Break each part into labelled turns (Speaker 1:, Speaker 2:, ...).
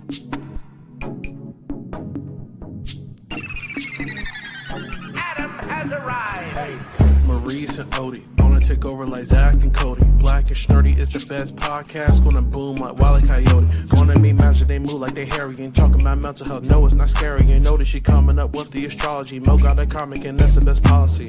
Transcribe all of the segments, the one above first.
Speaker 1: Adam has arrived.
Speaker 2: Hey, Maurice and Odie gonna take over like Zach and Cody. Black and Snerdy is the best podcast. Gonna boom like Wile E. Coyote. Gonna meet magic, they move like they hairy. Ain't talking about mental health, no, it's not scary. You know that she coming up with the astrology. Mo got a comic and that's the best policy.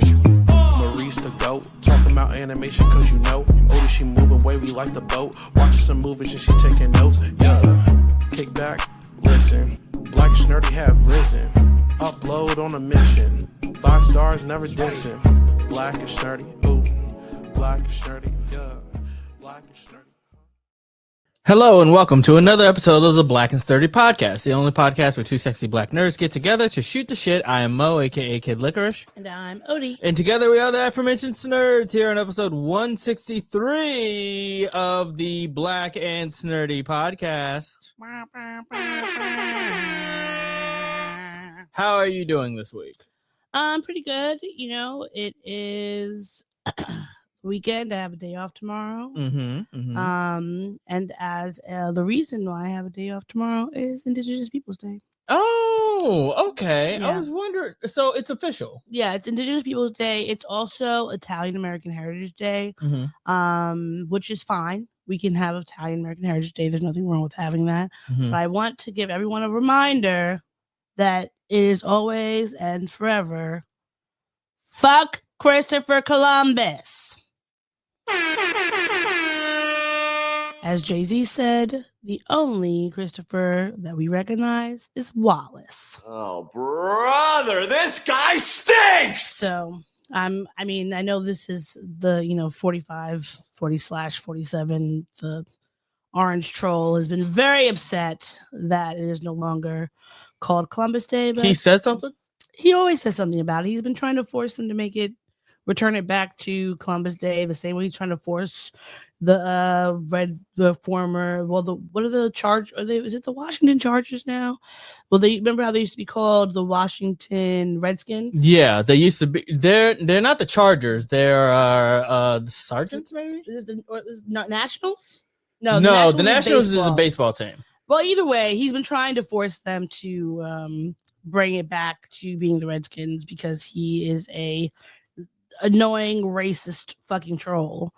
Speaker 2: Maurice the GOAT, talking about animation cause you know. Odie, she moving wavy like the boat. Watching some movies and she taking notes. Yeah, kick back, listen. Black and Snerdy have risen. Upload on a mission. 5 stars, never dissing. Black and Snerdy, ooh. Black and Snerdy, yeah. Black and Snerdy.
Speaker 3: Hello and welcome to another episode of the Black and Snerdy podcast, the only podcast where two sexy black nerds get together to shoot the shit. I am Mo, aka Kid Licorish.
Speaker 4: And I'm Odie.
Speaker 3: And together we are the aforementioned Snerds here on episode 163 of the Black and Snerdy podcast. How are you doing this week?
Speaker 4: Pretty good. You know, it is weekend. I have a day off tomorrow. And as the reason why I have a day off tomorrow is Indigenous Peoples Day.
Speaker 3: Oh, okay.
Speaker 4: Yeah.
Speaker 3: I was wondering. So it's official.
Speaker 4: Yeah, it's Indigenous Peoples Day. It's also Italian American Heritage Day, which is fine. We can have Italian American Heritage Day. There's nothing wrong with having that. But I want to give everyone a reminder that it is always and forever fuck Christopher Columbus. As Jay-Z said, the only Christopher that we recognize is Wallace.
Speaker 1: Oh, brother, this guy stinks!
Speaker 4: So, I mean, I know this is the, 40/47. The Orange Troll has been very upset that it is no longer called Columbus Day. But
Speaker 3: He said something?
Speaker 4: he always says something about it. He's been trying to force them to return it back to Columbus Day, the same way he's trying to force what are the charge? Is it the Washington Chargers now? Well, remember how they used to be called the Washington Redskins?
Speaker 3: Yeah, they used to be. They're not the Chargers. They're the Sergeants, maybe.
Speaker 4: Is it not Nationals?
Speaker 3: No, the Nationals is a baseball team.
Speaker 4: Well, either way, he's been trying to force them to bring it back to being the Redskins because he is a annoying racist fucking troll.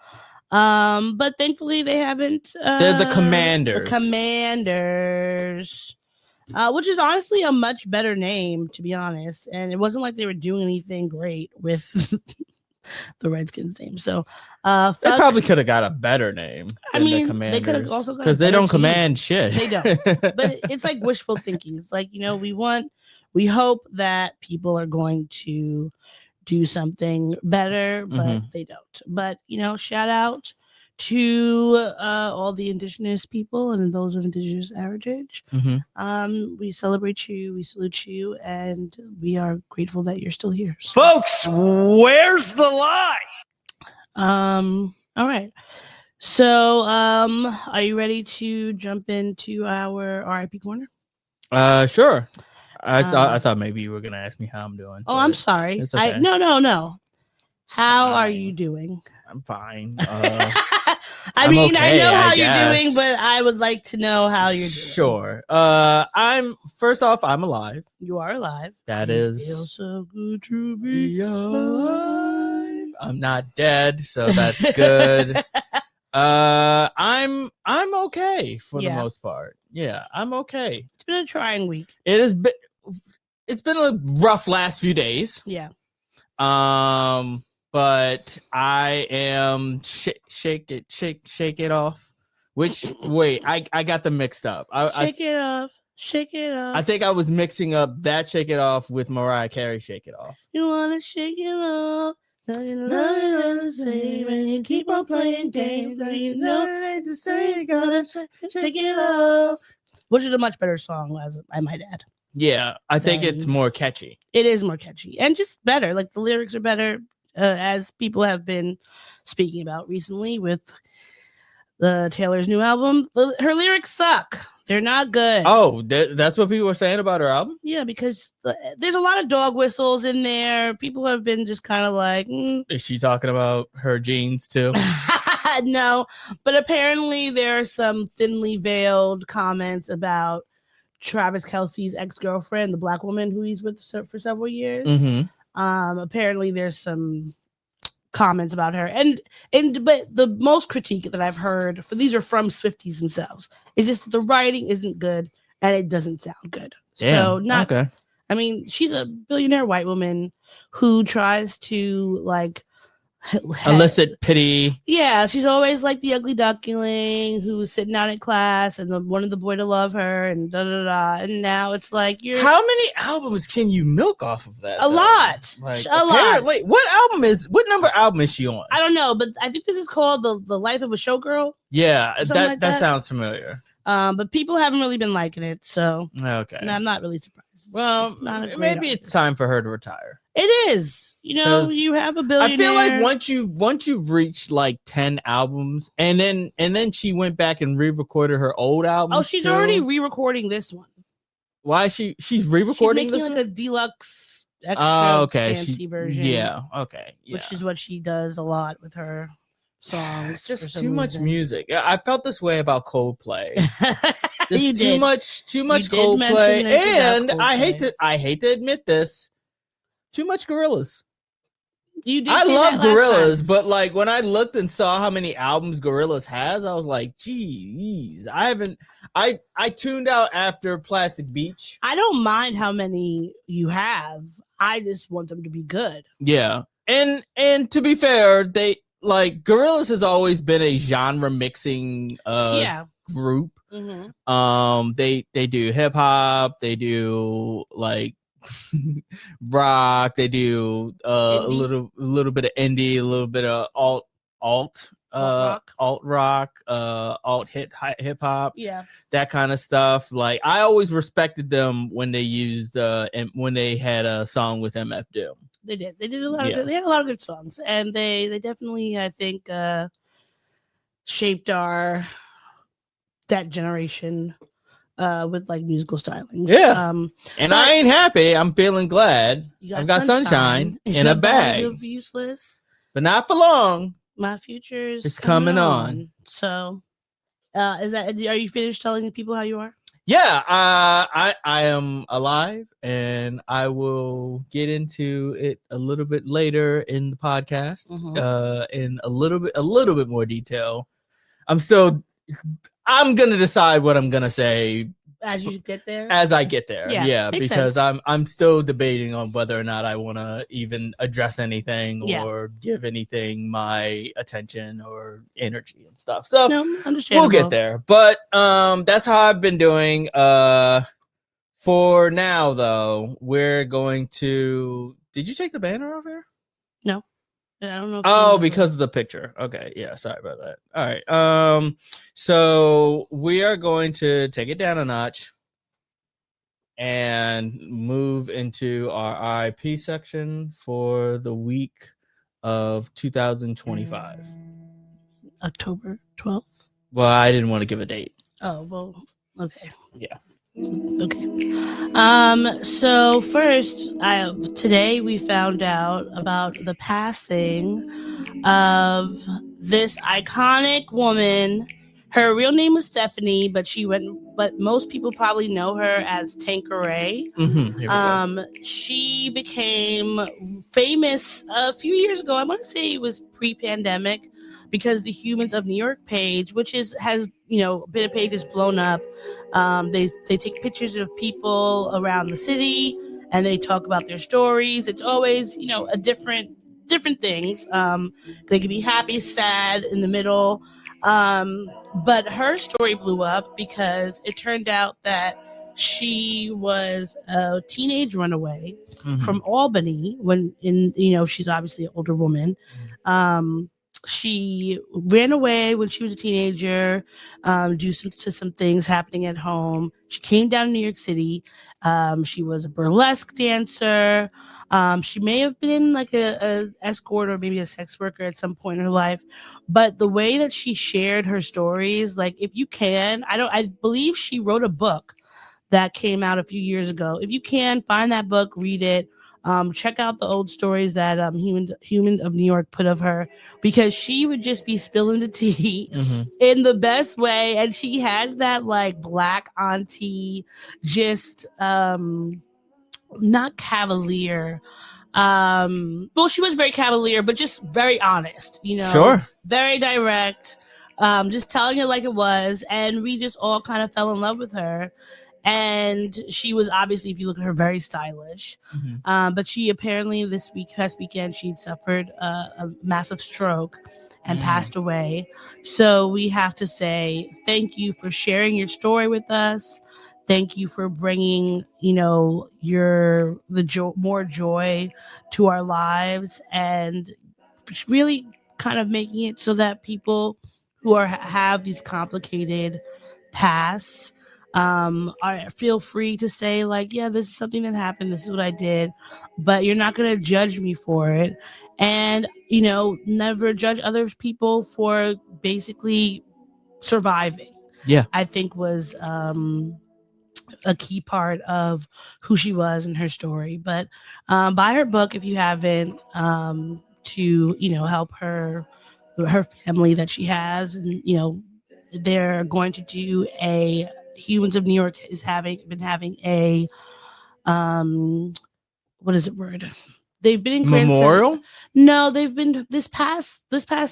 Speaker 4: But thankfully they haven't.
Speaker 3: They're the Commanders.
Speaker 4: The Commanders, which is honestly a much better name, to be honest. And it wasn't like they were doing anything great with the Redskins name. So
Speaker 3: they probably could have got a better name.
Speaker 4: I mean,
Speaker 3: the
Speaker 4: they could have also got
Speaker 3: because they don't command shit.
Speaker 4: They don't. But it's like wishful thinking. It's like, we hope that people are going to do something better, but they don't. But shout out to all the Indigenous people and those of Indigenous heritage. We celebrate you, we salute you, and we are grateful that you're still here. So.
Speaker 1: Folks, where's the lie?
Speaker 4: All right. So are you ready to jump into our RIP corner?
Speaker 3: Sure. I thought maybe you were gonna ask me how I'm doing.
Speaker 4: Oh, I'm sorry.
Speaker 3: It's okay.
Speaker 4: No. How are you doing?
Speaker 3: I'm fine.
Speaker 4: I mean, okay, I know how you're doing, but I would like to know how you're doing.
Speaker 3: Sure. I'm alive.
Speaker 4: You are alive.
Speaker 3: That is.
Speaker 4: Feels so good to be
Speaker 3: alive. I'm not dead, so that's good. I'm okay for the most part. Yeah, I'm okay.
Speaker 4: It's been a trying week.
Speaker 3: It's been a rough last few days.
Speaker 4: Yeah.
Speaker 3: But I am shake it off. Wait, I got them mixed up. Shake it off. I think I was mixing up that Shake It Off with Mariah Carey Shake It Off.
Speaker 4: You wanna shake it off. You love it the same, and you keep on playing games. You know it ain't the same. You gotta shake it off. Which is a much better song, as I might add.
Speaker 3: Yeah, I think it's more catchy.
Speaker 4: It is more catchy and just better. Like the lyrics are better, as people have been speaking about recently with Taylor's new album. Her lyrics suck. They're not good.
Speaker 3: Oh, that's what people were saying about her album?
Speaker 4: Yeah, because there's a lot of dog whistles in there. People have been just kind of like...
Speaker 3: Is she talking about her jeans too?
Speaker 4: No, but apparently there are some thinly veiled comments about Travis Kelce's ex-girlfriend, the black woman who he's with for several years. Apparently there's some comments about her, but the most critique that I've heard these are from Swifties themselves. It's just the writing isn't good and it doesn't sound good.
Speaker 3: Damn.
Speaker 4: So not
Speaker 3: okay.
Speaker 4: I mean, she's a billionaire white woman who tries to like
Speaker 3: elicit pity.
Speaker 4: Yeah, she's always like the ugly duckling who's sitting down in class and wanted the boy to love her and da da da. And now it's like
Speaker 3: how many albums can you milk off of that?
Speaker 4: A lot.
Speaker 3: Like,
Speaker 4: a lot.
Speaker 3: What number album is she on?
Speaker 4: I don't know, but I think this is called the Life of a Showgirl.
Speaker 3: Yeah, that sounds familiar.
Speaker 4: But people haven't really been liking it, so
Speaker 3: okay.
Speaker 4: No, I'm not really surprised.
Speaker 3: Well, maybe it's time for her to retire.
Speaker 4: It is. You have a billionaire.
Speaker 3: I feel like once you've reached like 10 albums, and then she went back and re-recorded her old album.
Speaker 4: Oh, she's already re-recording this one.
Speaker 3: Why she's re-recording
Speaker 4: she's making
Speaker 3: this
Speaker 4: like
Speaker 3: one?
Speaker 4: a deluxe extra fancy version.
Speaker 3: Yeah, okay. Yeah.
Speaker 4: Which is what she does a lot with her songs.
Speaker 3: It's just too much music. I felt this way about Coldplay.
Speaker 4: You
Speaker 3: too much Coldplay, and Coldplay. I hate to admit this. Too much Gorillaz. I love Gorillaz, but like when I looked and saw how many albums Gorillaz has, I was like, geez, I tuned out after Plastic Beach.
Speaker 4: I don't mind how many you have. I just want them to be good.
Speaker 3: Yeah. And to be fair, they like Gorillaz has always been a genre mixing group. Mm-hmm. They do hip hop, they do like rock, they do a little bit of indie, a little bit of alt rock, alt hip hop, that kind of stuff. Like I always respected them when they used when they had a song with MF Doom.
Speaker 4: They did a lot of they had a lot of good songs, and they definitely I think shaped that generation with like musical stylings.
Speaker 3: And I ain't happy. I'm feeling glad. I've got sunshine in a bag
Speaker 4: of useless,
Speaker 3: but not for long.
Speaker 4: My future's
Speaker 3: it's coming on.
Speaker 4: So are you finished telling the people how you are?
Speaker 3: Yeah, I am alive, and I will get into it a little bit later in the podcast, in a little bit more detail. I'm gonna decide what I'm gonna say
Speaker 4: as you get there.
Speaker 3: As I get there, because
Speaker 4: sense.
Speaker 3: I'm still debating on whether or not I want to even address anything or give anything my attention or energy and stuff. So we'll get there. But that's how I've been doing. For now, though, we're going to. Did you take the banner off here?
Speaker 4: No. I don't know.
Speaker 3: Oh, because of the picture. Okay. Yeah. Sorry about that. All right. So we are going to take it down a notch and move into our IP section for the week of 2025.
Speaker 4: October 12th.
Speaker 3: Well, I didn't want to give a date.
Speaker 4: Oh, well, okay.
Speaker 3: Yeah.
Speaker 4: Okay. So first, today we found out about the passing of this iconic woman. Her real name was Stephanie, but most people probably know her as Tanqueray. She became famous a few years ago. I want to say it was pre-pandemic, because the Humans of New York page, which has been a page that's blown up. They take pictures of people around the city and they talk about their stories. It's always, a different things. They can be happy, sad, in the middle. But her story blew up because it turned out that she was a teenage runaway from Albany she's obviously an older woman. She ran away when she was a teenager, due to some things happening at home. She came down to New York City. She was a burlesque dancer. She may have been like a escort or maybe a sex worker at some point in her life. But the way that she shared her stories, like if you can, I believe she wrote a book that came out a few years ago. If you can, find that book, read it. check out the old stories that Human of New York put of her, because she would just be spilling the tea in the best way, and she had that like black auntie, just not cavalier. Well, she was very cavalier, but just very honest,
Speaker 3: Sure.
Speaker 4: very direct, just telling it like it was, and we just all kind of fell in love with her. And she was obviously, if you look at her, very stylish. But she apparently past weekend, she'd suffered a massive stroke and passed away. So we have to say thank you for sharing your story with us. Thank you for bringing, more joy to our lives, and really kind of making it so that people who have these complicated pasts feel free to say like, yeah, this is something that happened. This is what I did, but you're not going to judge me for it. And, never judge other people for basically surviving.
Speaker 3: Yeah.
Speaker 4: I think was, a key part of who she was and her story. But buy her book if you haven't, to help her family that she has. And they're going to do a Humans of New York been having a what is it word? They've been in
Speaker 3: Memorial?
Speaker 4: No, they've been this past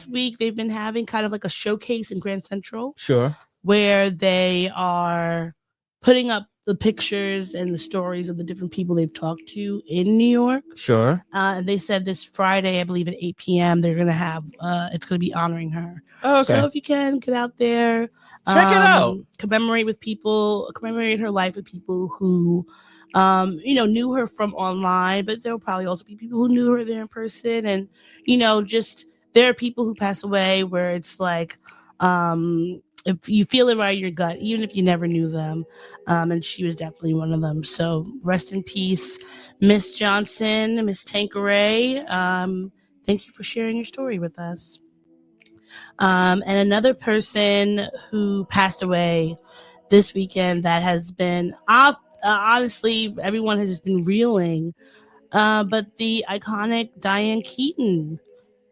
Speaker 4: week. They've been having kind of like a showcase in Grand Central.
Speaker 3: Sure.
Speaker 4: Where they are putting up the pictures and the stories of the different people they've talked to in New York.
Speaker 3: Sure.
Speaker 4: And they said this Friday, I believe at 8 p.m., they're going to have, it's going to be honoring her.
Speaker 3: Oh, okay.
Speaker 4: So if you can, get out there.
Speaker 3: Check it out.
Speaker 4: Commemorate her life with people who, knew her from online, but there will probably also be people who knew her there in person. And, just there are people who pass away where it's like, if you feel it right in your gut, even if you never knew them. And she was definitely one of them. So rest in peace, Miss Johnson, Miss Tanqueray. Thank you for sharing your story with us. And another person who passed away this weekend that has been honestly, everyone has just been reeling. But the iconic Diane Keaton,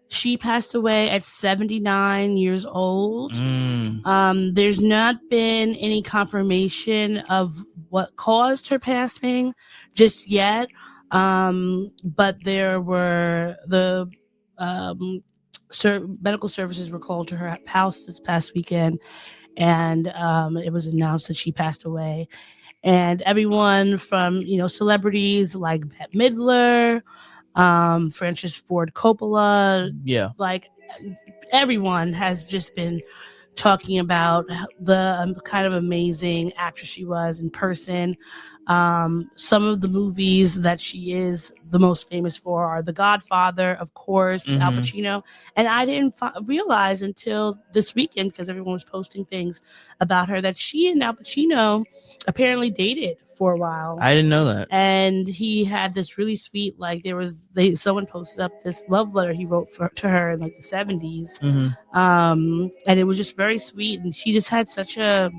Speaker 4: she passed away at 79 years old. There's not been any confirmation of what caused her passing just yet. But there were the medical services were called to her house this past weekend, and it was announced that she passed away. And everyone from, celebrities like Bette Midler, Francis Ford Coppola, like everyone has just been talking about the kind of amazing actress she was in person. Some of the movies that she is the most famous for are The Godfather, of course, with Al Pacino. And I didn't realize until this weekend, because everyone was posting things about her, that she and Al Pacino apparently dated for a while.
Speaker 3: I didn't know that.
Speaker 4: And he had this really sweet, someone posted up this love letter he wrote to her in like the 70s. And it was just very sweet. And she just had such a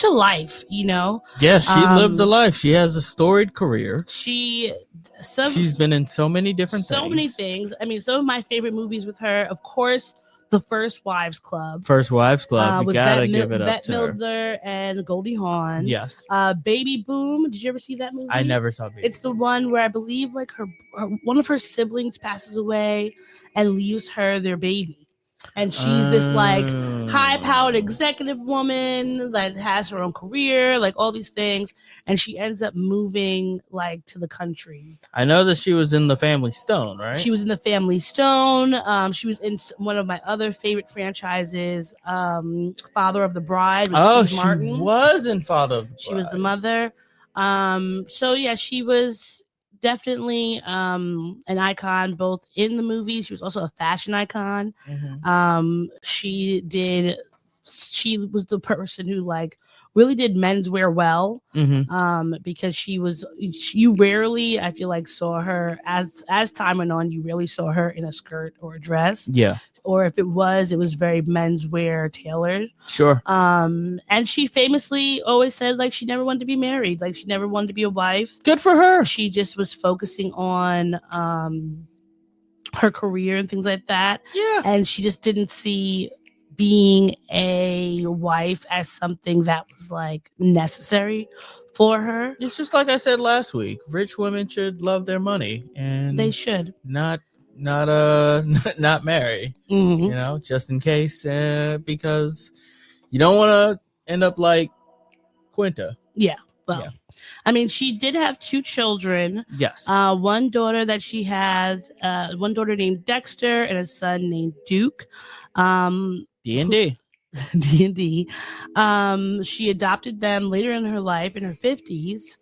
Speaker 4: life,
Speaker 3: Yeah, she lived a life. She has a storied career.
Speaker 4: She's
Speaker 3: been in so many different things.
Speaker 4: So many things. I mean, some of my favorite movies with her, of course, The First Wives Club.
Speaker 3: You gotta give it up
Speaker 4: Bette
Speaker 3: to her.
Speaker 4: Midler and Goldie Hawn.
Speaker 3: Yes.
Speaker 4: Baby Boom. Did you ever see that movie?
Speaker 3: I never saw Baby
Speaker 4: It's the one where I believe like her one of her siblings passes away and leaves her their baby. And she's this like high-powered executive woman that has her own career, like all these things. And she ends up moving like to the country.
Speaker 3: I know that she was in The Family Stone, right?
Speaker 4: She was in The Family Stone. She was in one of my other favorite franchises, Father of the Bride with Steve Martin.
Speaker 3: She was in Father of the Bride.
Speaker 4: She was the mother. So yeah, she was definitely an icon both in the movies. She was also a fashion icon. She was the person who like really did menswear well.
Speaker 3: Mm-hmm.
Speaker 4: Because you rarely, I feel like, saw her as time went on. You rarely saw her in a skirt or a dress.
Speaker 3: Yeah.
Speaker 4: Or if it was very menswear tailored.
Speaker 3: Sure.
Speaker 4: And she famously always said like she never wanted to be married, like she never wanted to be a wife.
Speaker 3: Good for her.
Speaker 4: She just was focusing on her career and things like that.
Speaker 3: Yeah.
Speaker 4: And she just didn't see being a wife as something that was like necessary for her.
Speaker 3: It's just like I said last week. Rich women should love their money, and
Speaker 4: They should
Speaker 3: not marry.
Speaker 4: Mm-hmm.
Speaker 3: You know, just in case, because you don't want to end up like Quinta.
Speaker 4: Yeah. Well, I mean, she did have 2 children.
Speaker 3: Yes.
Speaker 4: One daughter that she had, one daughter named Dexter and a son named Duke.
Speaker 3: D&D.
Speaker 4: D&D. She adopted them later in her life, in her 50s,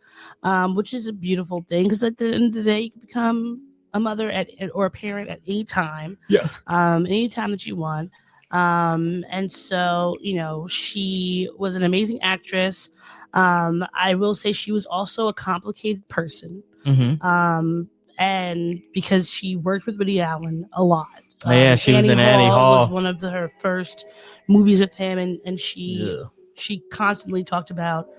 Speaker 4: which is a beautiful thing because at the end of the day, you can become a mother or a parent at any time.
Speaker 3: Yeah.
Speaker 4: Any time that you want. And so, you know, she was an amazing actress. I will say she was also a complicated person.
Speaker 3: Mm-hmm.
Speaker 4: And because she worked with Woody Allen a lot.
Speaker 3: She was in Annie Hall.
Speaker 4: Was one of her first movies with him, and she constantly talked about,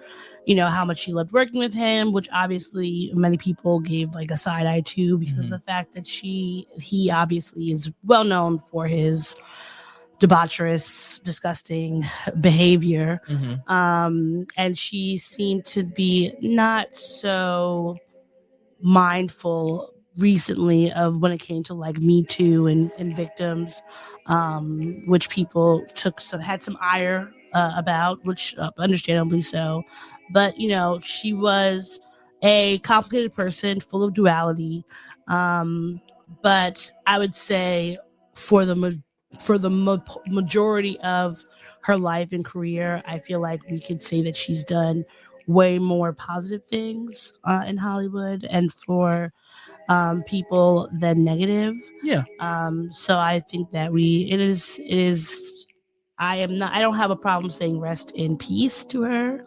Speaker 4: you know, how much she loved working with him, which obviously many people gave like a side eye to because of the fact that he obviously is well known for his debaucherous, disgusting behavior. And she seemed to be not so mindful recently of when it came to like Me Too and victims, which people had some ire about, which understandably so. But, you know, she was a complicated person full of duality. But I would say for the majority of her life and career, I feel like we could say that she's done way more positive things in Hollywood and for people than negative.
Speaker 3: Yeah.
Speaker 4: So I think that I don't have a problem saying rest in peace to her.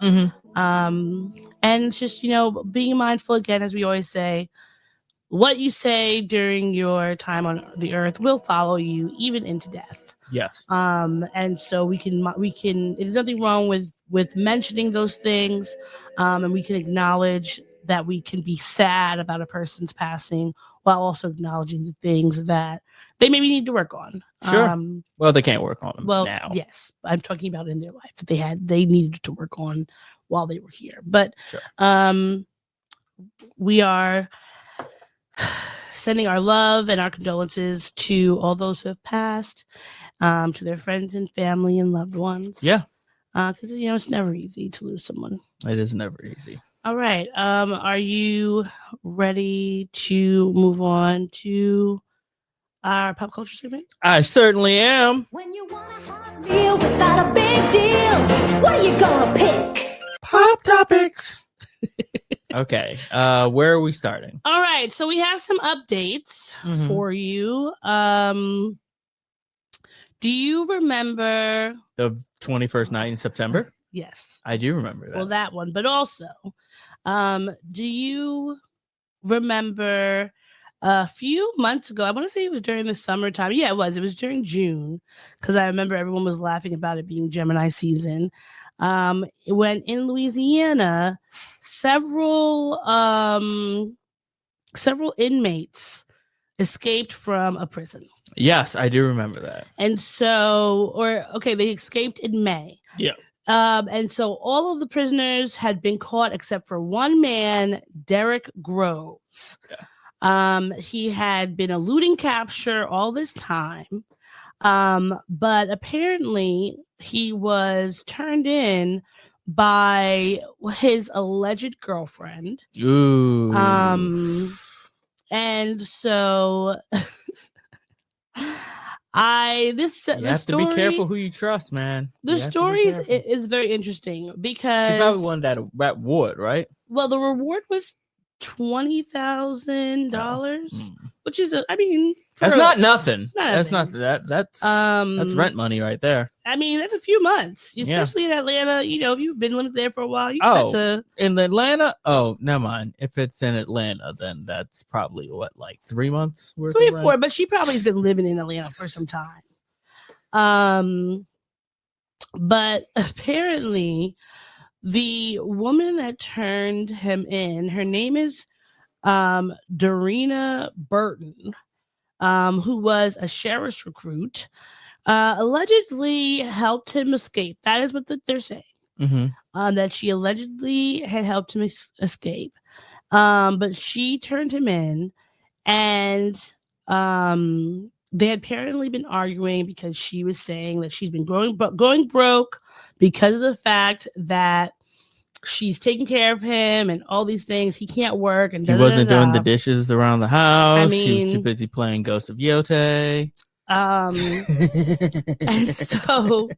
Speaker 4: And it's just, you know, being mindful again, as we always say, what you say during your time on the earth will follow you even into death.
Speaker 3: Yes.
Speaker 4: And so we can there's nothing wrong with mentioning those things. And we can acknowledge that we can be sad about a person's passing while also acknowledging the things that they maybe need to work on.
Speaker 3: Sure. Well, they can't work on them now.
Speaker 4: Yes, I'm talking about in their life that they needed to work on while they were here. But we are sending our love and our condolences to all those who have passed, to their friends and family and loved ones.
Speaker 3: Yeah.
Speaker 4: Because, you know, it's never easy to lose someone.
Speaker 3: It is never easy.
Speaker 4: All right. Are you ready to move on to our pop culture segment?
Speaker 3: I certainly am.
Speaker 5: When you want a hot meal without a big deal, what are you gonna pick?
Speaker 2: Pop topics.
Speaker 3: Okay. Where are we starting?
Speaker 4: All right. So we have some updates for you. Do you remember
Speaker 3: The 21st night in September?
Speaker 4: Yes.
Speaker 3: I do remember that.
Speaker 4: Well, that one. But also, do you remember a few months ago? I want to say it was during the summertime. Yeah, it was. It was during June because I remember everyone was laughing about it being Gemini season. When in Louisiana, several inmates escaped from a prison.
Speaker 3: Yes, I do remember that.
Speaker 4: And so, they escaped in May.
Speaker 3: Yeah.
Speaker 4: And so all of the prisoners had been caught except for one man, Derek Groves. Yeah. He had been eluding capture all this time. But apparently he was turned in by his alleged girlfriend.
Speaker 3: Ooh.
Speaker 4: And so
Speaker 3: you have to be careful who you trust, man.
Speaker 4: The story is very interesting because
Speaker 3: she probably won that reward, right?
Speaker 4: Well, the reward was $20,000. which is
Speaker 3: that's not nothing. That's
Speaker 4: nothing.
Speaker 3: not that's rent money right there.
Speaker 4: I mean, that's a few months, especially in Atlanta. You know, if you've been living there for a while,
Speaker 3: in Atlanta. Oh, never mind. If it's in Atlanta, then that's probably like 3 months.
Speaker 4: 3 or 4, but she probably has been living in Atlanta for some time. But apparently, the woman that turned him in, her name is Darina Burton, who was a sheriff's recruit, allegedly helped him escape. That is what they're saying. That she allegedly had helped him escape. But she turned him in, and they had apparently been arguing because she was saying that she's been going broke because of the fact that she's taking care of him and all these things. He can't work, and
Speaker 3: he wasn't doing the dishes around the house.
Speaker 4: I mean,
Speaker 3: he was too busy playing Ghost of Yote.
Speaker 4: And so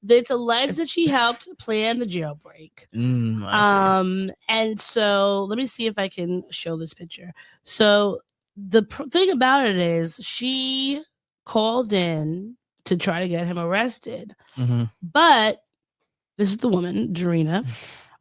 Speaker 4: it's alleged that she helped plan the jailbreak. And so let me see if I can show this picture. So the thing about it is she called in to try to get him arrested. But this is the woman, Darina.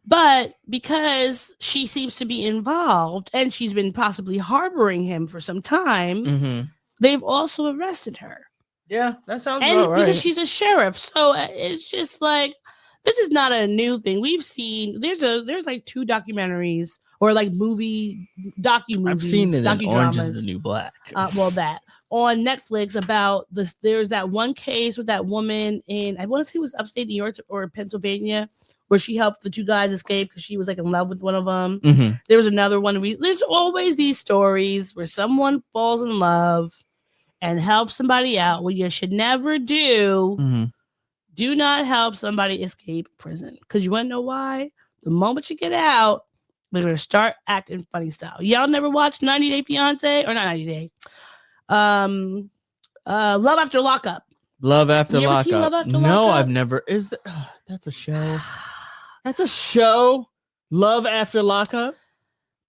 Speaker 4: But because she seems to be involved and she's been possibly harboring him for some time, they've also arrested her.
Speaker 3: Yeah, that sounds about right.
Speaker 4: Because she's a sheriff. So it's just like, this is not a new thing. We've seen, there's like 2 documentaries or like docu-movies.
Speaker 3: I've seen it in Orange is the New Black.
Speaker 4: That on Netflix about this. There's that one case with that woman in, I want to say it was upstate New York or Pennsylvania, where she helped the 2 guys escape because she was like in love with one of them. There was another one. There's always these stories where someone falls in love and helps somebody out. What you should never do. Do not help somebody escape prison, because you want to know why? The moment you get out, they're going to start acting funny style. Y'all never watched 90 Day Fiance or not 90 Day? Love After Lockup.
Speaker 3: Love After
Speaker 4: You ever seen
Speaker 3: Lockup.
Speaker 4: Love After
Speaker 3: No,
Speaker 4: Lockup?
Speaker 3: I've never. That's a show. That's a show. Love After Lockup.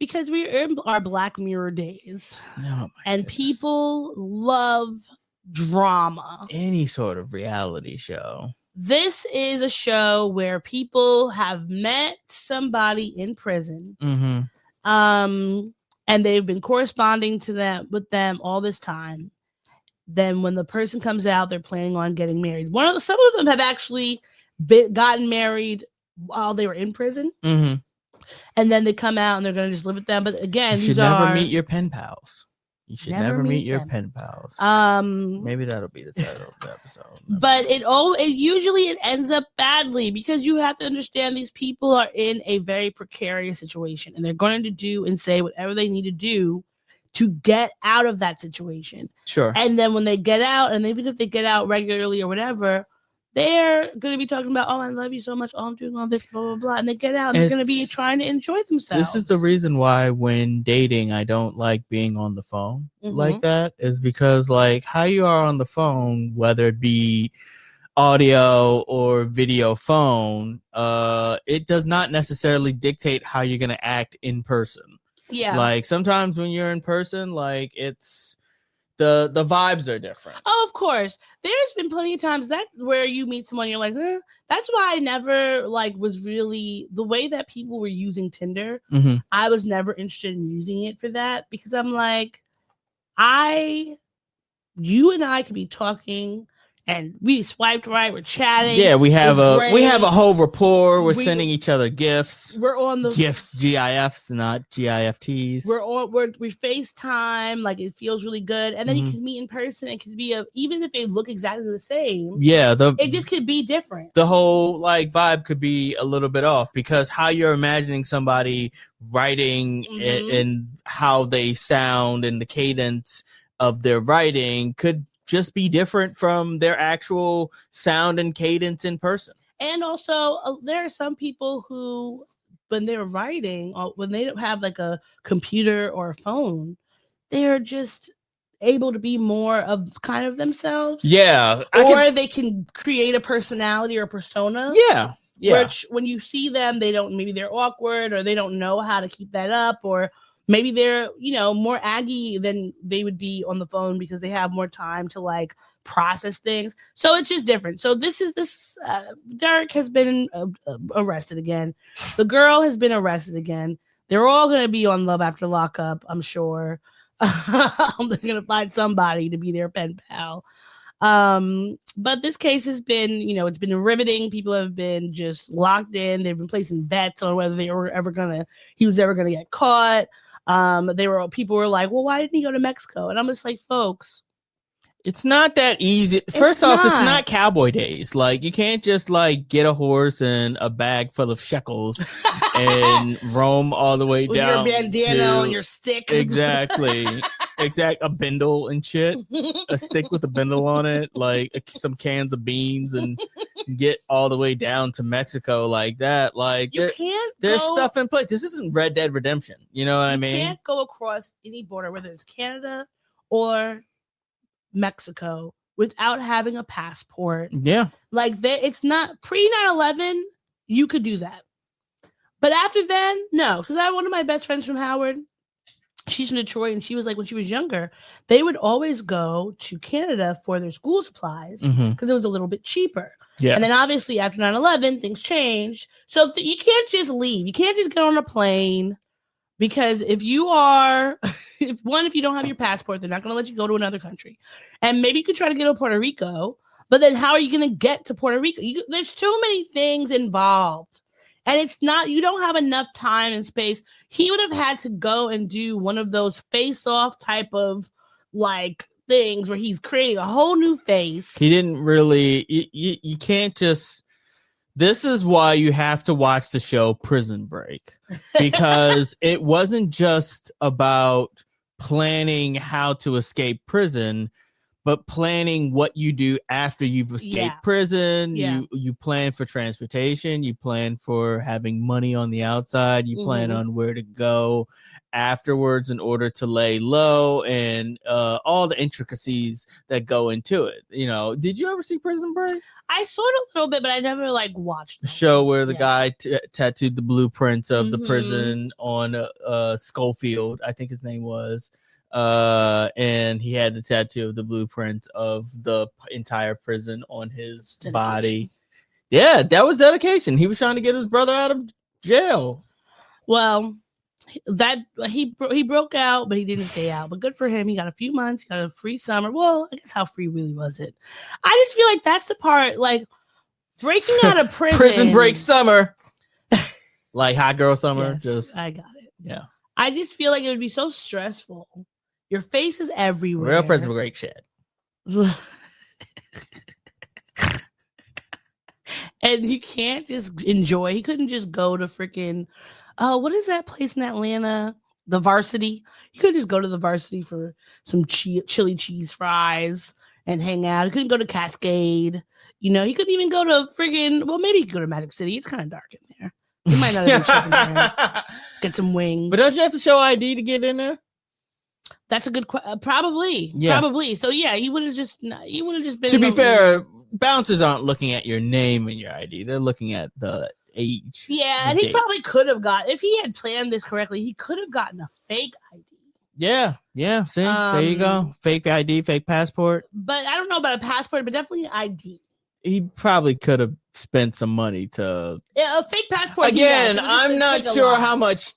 Speaker 4: Because we're in our Black Mirror days.
Speaker 3: Oh,
Speaker 4: and
Speaker 3: goodness.
Speaker 4: People love drama.
Speaker 3: Any sort of reality show.
Speaker 4: This is a show where people have met somebody in prison. And they've been corresponding with them all this time. Then when the person comes out, they're planning on getting married. Some of them have actually gotten married while they were in prison. And then they come out and they're going to just live with them. But again,
Speaker 3: you should never meet your pen pals. You should never meet your pen pals. Maybe that'll be the title of the episode.
Speaker 4: But it usually ends up badly, because you have to understand these people are in a very precarious situation, and they're going to do and say whatever they need to do to get out of that situation.
Speaker 3: Sure.
Speaker 4: And then when they get out, and even if they get out regularly or whatever, they're going to be talking about, oh, I love you so much. Oh, I'm doing all this, blah, blah, blah. And they get out and they're going to be trying to enjoy themselves.
Speaker 3: This is the reason why when dating, I don't like being on the phone like that, is because like how you are on the phone, whether it be audio or video phone, it does not necessarily dictate how you're going to act in person.
Speaker 4: Yeah.
Speaker 3: Like sometimes when you're in person, like it's the vibes are different.
Speaker 4: Oh, of course. There's been plenty of times where you meet someone, you're like, that's why I never was really the way that people were using Tinder. I was never interested in using it for that, because I'm like, you and I could be talking and we swiped right, we're chatting.
Speaker 3: Yeah, we have a whole rapport. We're sending each other gifts.
Speaker 4: We're on the
Speaker 3: gifts, GIFs, not GIFTs.
Speaker 4: We FaceTime, like it feels really good. And then you can meet in person. It could be even if they look exactly the same.
Speaker 3: Yeah,
Speaker 4: it just could be different.
Speaker 3: The whole vibe could be a little bit off, because how you're imagining somebody writing and how they sound and the cadence of their writing could just be different from their actual sound and cadence in person. And
Speaker 4: also, there are some people who, when they're writing, or when they don't have like a computer or a phone, they're just able to be more of kind of themselves.
Speaker 3: Yeah.
Speaker 4: Or they can create a personality or persona.
Speaker 3: Yeah. Yeah.
Speaker 4: Which when you see them, maybe they're awkward, or they don't know how to keep that up, or maybe they're, more aggy than they would be on the phone because they have more time to like process things. So it's just different. So Derek has been arrested again. The girl has been arrested again. They're all going to be on Love After Lockup, I'm sure. They're going to find somebody to be their pen pal. But this case has been, it's been riveting. People have been just locked in. They've been placing bets on whether he was ever gonna get caught. People were like, well, why didn't he go to Mexico? And I'm just like, folks,
Speaker 3: it's not that easy. First off, it's not cowboy days. Like, you can't just like get a horse and a bag full of shekels and roam all the way
Speaker 4: with
Speaker 3: down
Speaker 4: your bandana and your stick.
Speaker 3: Exactly. A bindle and shit. A stick with a bindle on it, like some cans of beans, and get all the way down to Mexico like that. Like, there's stuff in place. This isn't Red Dead Redemption. You know what I mean?
Speaker 4: You can't go across any border, whether it's Canada or Mexico, without having a passport.
Speaker 3: Yeah.
Speaker 4: Like, it's not pre 9/11. You could do that. But after then, no. Because I have one of my best friends from Howard. She's from Detroit, and she was like, when she was younger, they would always go to Canada for their school supplies because it was a little bit cheaper. Yeah. And then obviously after 9/11, things changed. So you can't just leave. You can't just get on a plane, because if you don't have your passport, they're not going to let you go to another country. And maybe you could try to get to Puerto Rico, but then how are you going to get to Puerto Rico? There's too many things involved. And you don't have enough time and space. He would have had to go and do one of those face-off type of like things where he's creating a whole new face.
Speaker 3: He didn't really, you can't just, this is why you have to watch the show Prison Break, because it wasn't just about planning how to escape prison, but planning what you do after you've escaped prison. You plan for transportation, you plan for having money on the outside, you plan on where to go afterwards in order to lay low, and all the intricacies that go into it. Did you ever see Prison Break?
Speaker 4: I saw it a little bit, but I never like watched
Speaker 3: the show where the guy tattooed the blueprints of the prison on Schofield, I think his name was. And he had the tattoo of the blueprint of the entire prison on his body. Yeah, that was dedication. He was trying to get his brother out of jail.
Speaker 4: Well, that he broke out, but he didn't stay out. But good for him. He got a few months. He got a free summer. Well, I guess how free really was it? I just feel like that's the part, like breaking out of prison.
Speaker 3: Prison break summer. Like hot girl summer.
Speaker 4: Yes, I got it.
Speaker 3: Yeah.
Speaker 4: I just feel like it would be so stressful. Your face is everywhere.
Speaker 3: Real prison break shit.
Speaker 4: And you can't just enjoy. He couldn't just go to freaking, what is that place in Atlanta? The Varsity. He couldn't just go to the Varsity for some chili cheese fries and hang out. He couldn't go to Cascade. He couldn't even go to friggin', well, maybe he could go to Magic City. It's kind of dark in there. He might not have been checking there. Get some wings.
Speaker 3: But don't you have to show ID to get in there?
Speaker 4: That's a good question. Probably. So yeah, he would have just been.
Speaker 3: To be fair, bouncers aren't looking at your name and your ID; they're looking at the age.
Speaker 4: Yeah, and he probably could have if he had planned this correctly, he could have gotten a fake ID.
Speaker 3: Yeah. See, there you go, fake ID, fake passport.
Speaker 4: But I don't know about a passport, but definitely an ID.
Speaker 3: He probably could have spent some money to.
Speaker 4: Yeah, a fake passport.
Speaker 3: Again, I'm not sure how much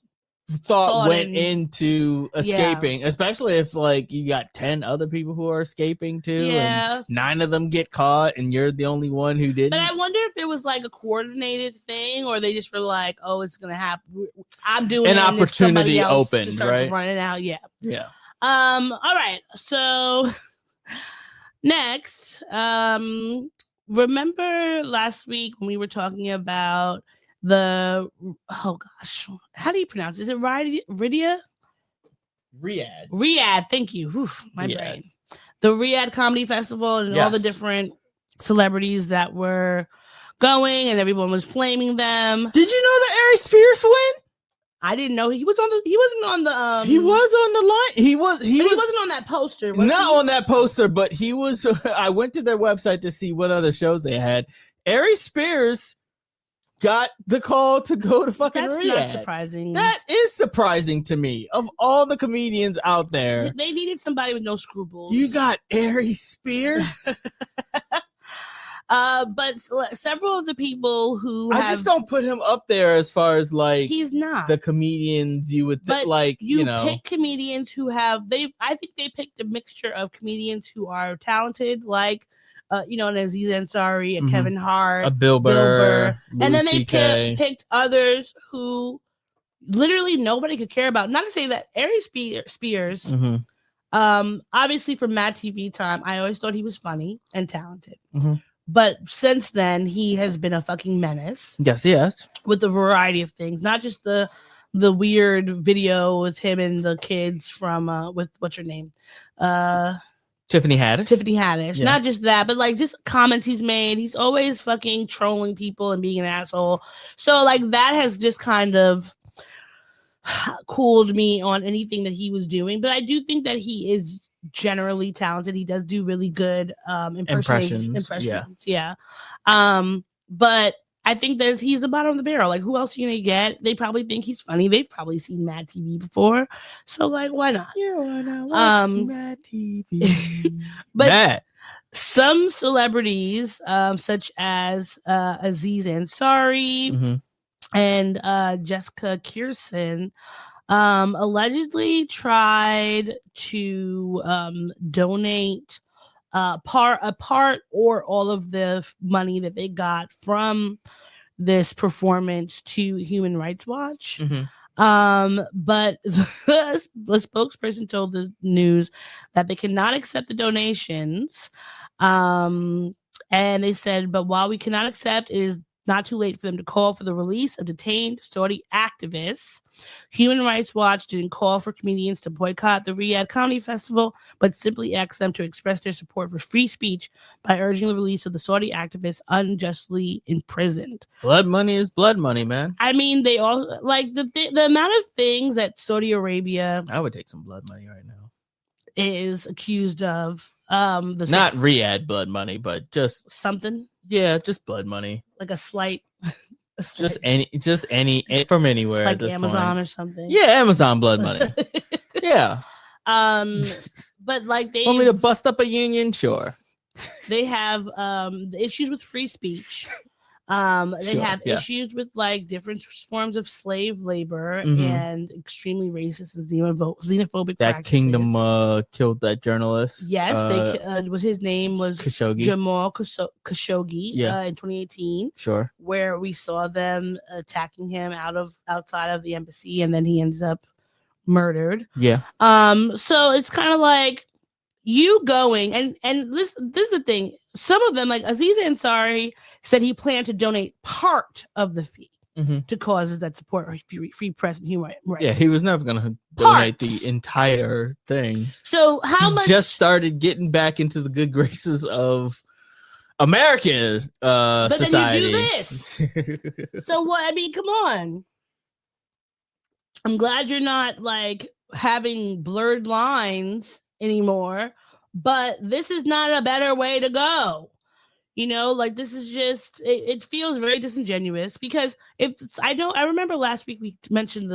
Speaker 3: thought went into escaping, especially if like you got 10 other people who are escaping too, and 9 of them get caught and you're the only one who didn't.
Speaker 4: But I wonder if it was like a coordinated thing, or they just were like, oh, it's gonna happen, I'm doing
Speaker 3: an opportunity opened, right?
Speaker 4: Running out. All right, so next, remember last week when we were talking about how do you pronounce it? Is it RIAA? Riyadh, thank you. Oof, my brain. The Riyadh Comedy Festival, and all the different celebrities that were going, and everyone was flaming them.
Speaker 3: Did you know that Ari Spears went?
Speaker 4: I didn't know he wasn't on the
Speaker 3: he was on the line. He wasn't
Speaker 4: on that poster.
Speaker 3: On that poster, but he was. I went to their website to see what other shows they had. Ari Spears got the call to go to fucking
Speaker 4: That's
Speaker 3: RIAA.
Speaker 4: not surprising.
Speaker 3: That is surprising to me. Of all the comedians out there,
Speaker 4: They needed somebody with no scruples.
Speaker 3: you got Ari Spears.
Speaker 4: But several of the people who
Speaker 3: I just don't put him up there as far as like
Speaker 4: he's not
Speaker 3: the comedians you would
Speaker 4: but
Speaker 3: like.
Speaker 4: you
Speaker 3: know,
Speaker 4: pick comedians who have I think they picked a mixture of comedians who are talented, like an Aziz Ansari, a Kevin Hart,
Speaker 3: a Bill Burr,
Speaker 4: and then they
Speaker 3: CK.
Speaker 4: picked others who literally nobody could care about. Not to say that Ari Spears, obviously from Mad TV time, I always thought he was funny and talented. But since then, he has been a fucking menace.
Speaker 3: Yes.
Speaker 4: With a variety of things, not just the weird video with him and the kids from with what's her name,
Speaker 3: Tiffany Haddish.
Speaker 4: Yeah. Not just that, but like just comments he's made. He's always fucking trolling people and being an asshole. So like that has just kind of cooled me on anything that he was doing. But I do think that he is generally talented. He does do really good impressions. Yeah. But I think that he's the bottom of the barrel. Like, who else are you gonna get? They probably think he's funny. They've probably seen Mad TV before, so like, why not?
Speaker 3: Yeah, why not watch Mad TV?
Speaker 4: But some celebrities, such as Aziz Ansari and Jessica Kirsten, allegedly tried to donate a part or all of the money that they got from this performance to Human Rights Watch. But the spokesperson told the news that they cannot accept the donations. And they said, but while we cannot accept, it is not too late for them to call for the release of detained Saudi activists. Human Rights Watch didn't call for comedians to boycott the Riyadh Comedy Festival, but simply asked them to express their support for free speech by urging the release of the Saudi activists unjustly imprisoned.
Speaker 3: Blood money is blood money, man.
Speaker 4: I mean, they all like the amount of things that Saudi Arabia,
Speaker 3: I would take some blood money right now,
Speaker 4: is accused of.
Speaker 3: Not Riyadh blood money, but just
Speaker 4: something.
Speaker 3: Yeah, just blood money.
Speaker 4: Like a slight
Speaker 3: just any from anywhere,
Speaker 4: like
Speaker 3: at this
Speaker 4: Amazon
Speaker 3: point.
Speaker 4: or something.
Speaker 3: Yeah, Amazon blood money. Yeah.
Speaker 4: But like they
Speaker 3: want me to bust up a union, sure.
Speaker 4: They have issues with free speech. They have issues with like different forms of slave labor and extremely racist and xenophobic
Speaker 3: that
Speaker 4: practices.
Speaker 3: Kingdom killed that journalist.
Speaker 4: Yes, his name was
Speaker 3: Khashoggi.
Speaker 4: Jamal Khashoggi in 2018.
Speaker 3: Sure.
Speaker 4: Where we saw them attacking him outside of the embassy, and then he ends up murdered.
Speaker 3: Yeah.
Speaker 4: So it's kind of like you going and this is the thing. Some of them, like Aziz Ansari, said he planned to donate part of the fee to causes that support free press and human rights.
Speaker 3: Yeah, he was never going to donate the entire thing.
Speaker 4: So how much?
Speaker 3: Just started getting back into the good graces of American
Speaker 4: but
Speaker 3: society.
Speaker 4: Then you do this. So what? I mean, come on. I'm glad you're not like having blurred lines anymore, but this is not a better way to go. You know, like this is just it feels very disingenuous because I remember last week we mentioned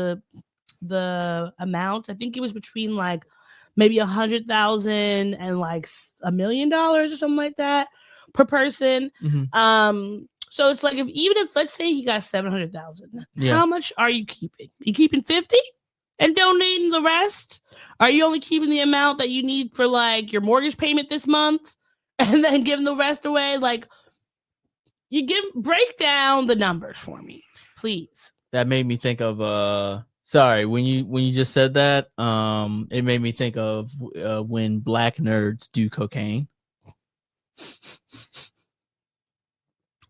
Speaker 4: the amount. I think it was between like maybe 100,000 and like $1 million or something like that per person. So it's like if let's say he got 700,000, how much are you keeping? You keeping 50 and donating the rest? Are you only keeping the amount that you need for like your mortgage payment this month? And then giving the rest away? Like, break down the numbers for me, please.
Speaker 3: That made me think of sorry, when you just said that, it made me think of when black nerds do cocaine.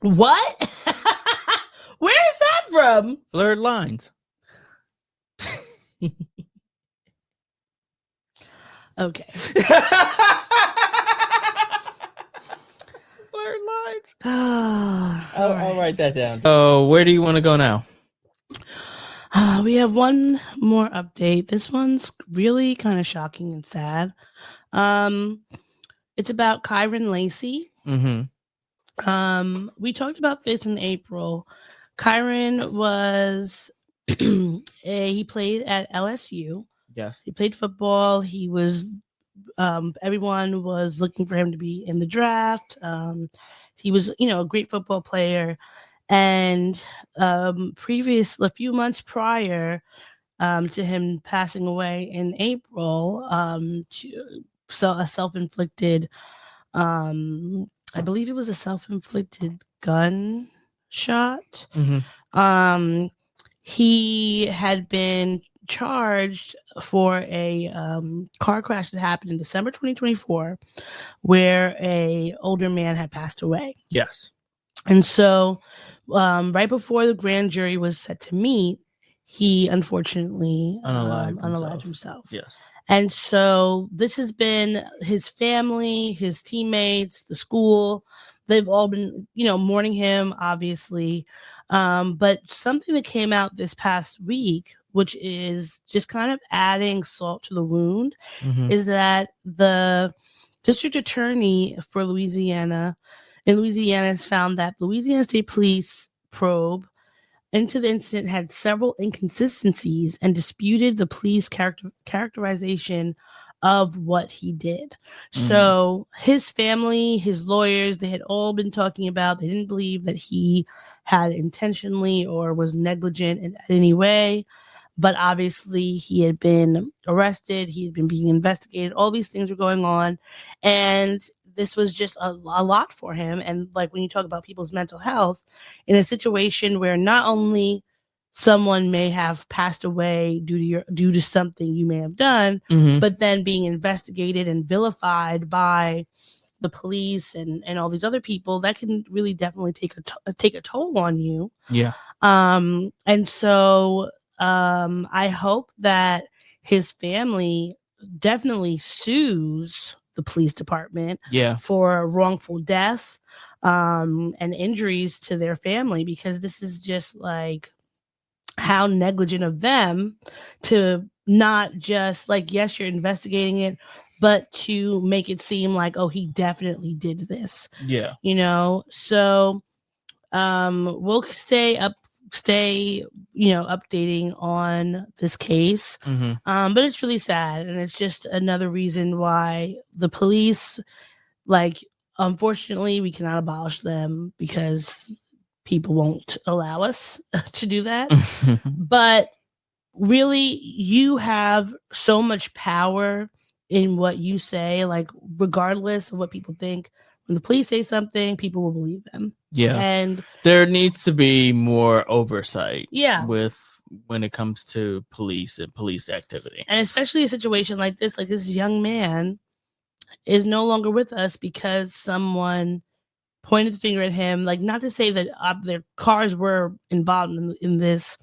Speaker 4: What? Where is that from?
Speaker 3: Blerd Lines.
Speaker 4: Okay.
Speaker 3: Lines. I'll write that down. So where do you want to go now?
Speaker 4: We have one more update. This one's really kind of shocking and sad. It's about Kyron Lacey. We talked about this in April. Kyron was he played at LSU.
Speaker 3: Yes.
Speaker 4: He played football. He was everyone was looking for him to be in the draft. He was, a great football player. And a few months prior to him passing away in April, a self-inflicted, I believe it was a self-inflicted gunshot.
Speaker 3: Mm-hmm.
Speaker 4: He had been charged for a car crash that happened in December 2024, where a older man had passed away.
Speaker 3: Yes.
Speaker 4: And so, right before the grand jury was set to meet, he unfortunately unalived himself.
Speaker 3: Yes.
Speaker 4: And so this has been his family, his teammates, the school. They've all been, mourning him, obviously. But something that came out this past week, which is just kind of adding salt to the wound, is that the district attorney for Louisiana has found that Louisiana State Police probe into the incident had several inconsistencies and disputed the police characterization of what he did. So his family, his lawyers, they had all been talking about, they didn't believe that he had intentionally or was negligent in any way. But obviously he had been arrested, he had been being investigated, all these things were going on. And this was just a lot for him. And like when you talk about people's mental health, in a situation where not only someone may have passed away due to something you may have done, but then being investigated and vilified by the police and all these other people, that can really definitely take a toll on you.
Speaker 3: Yeah.
Speaker 4: And so I hope that his family definitely sues the police department for wrongful death and injuries to their family, because this is just like how negligent of them to not just like, yes, you're investigating it, but to make it seem like, oh, he definitely did this.
Speaker 3: Yeah.
Speaker 4: So we'll stay updating on this case. But it's really sad, and it's just another reason why the police, like, unfortunately, we cannot abolish them because people won't allow us to do that. But really, you have so much power in what you say, like, regardless of what people think. When the police say something, people will believe them.
Speaker 3: Yeah.
Speaker 4: And
Speaker 3: there needs to be more oversight when it comes to police and police activity. And
Speaker 4: especially a situation like this young man is no longer with us because someone pointed the finger at him. Like, not to say that their cars were involved in this,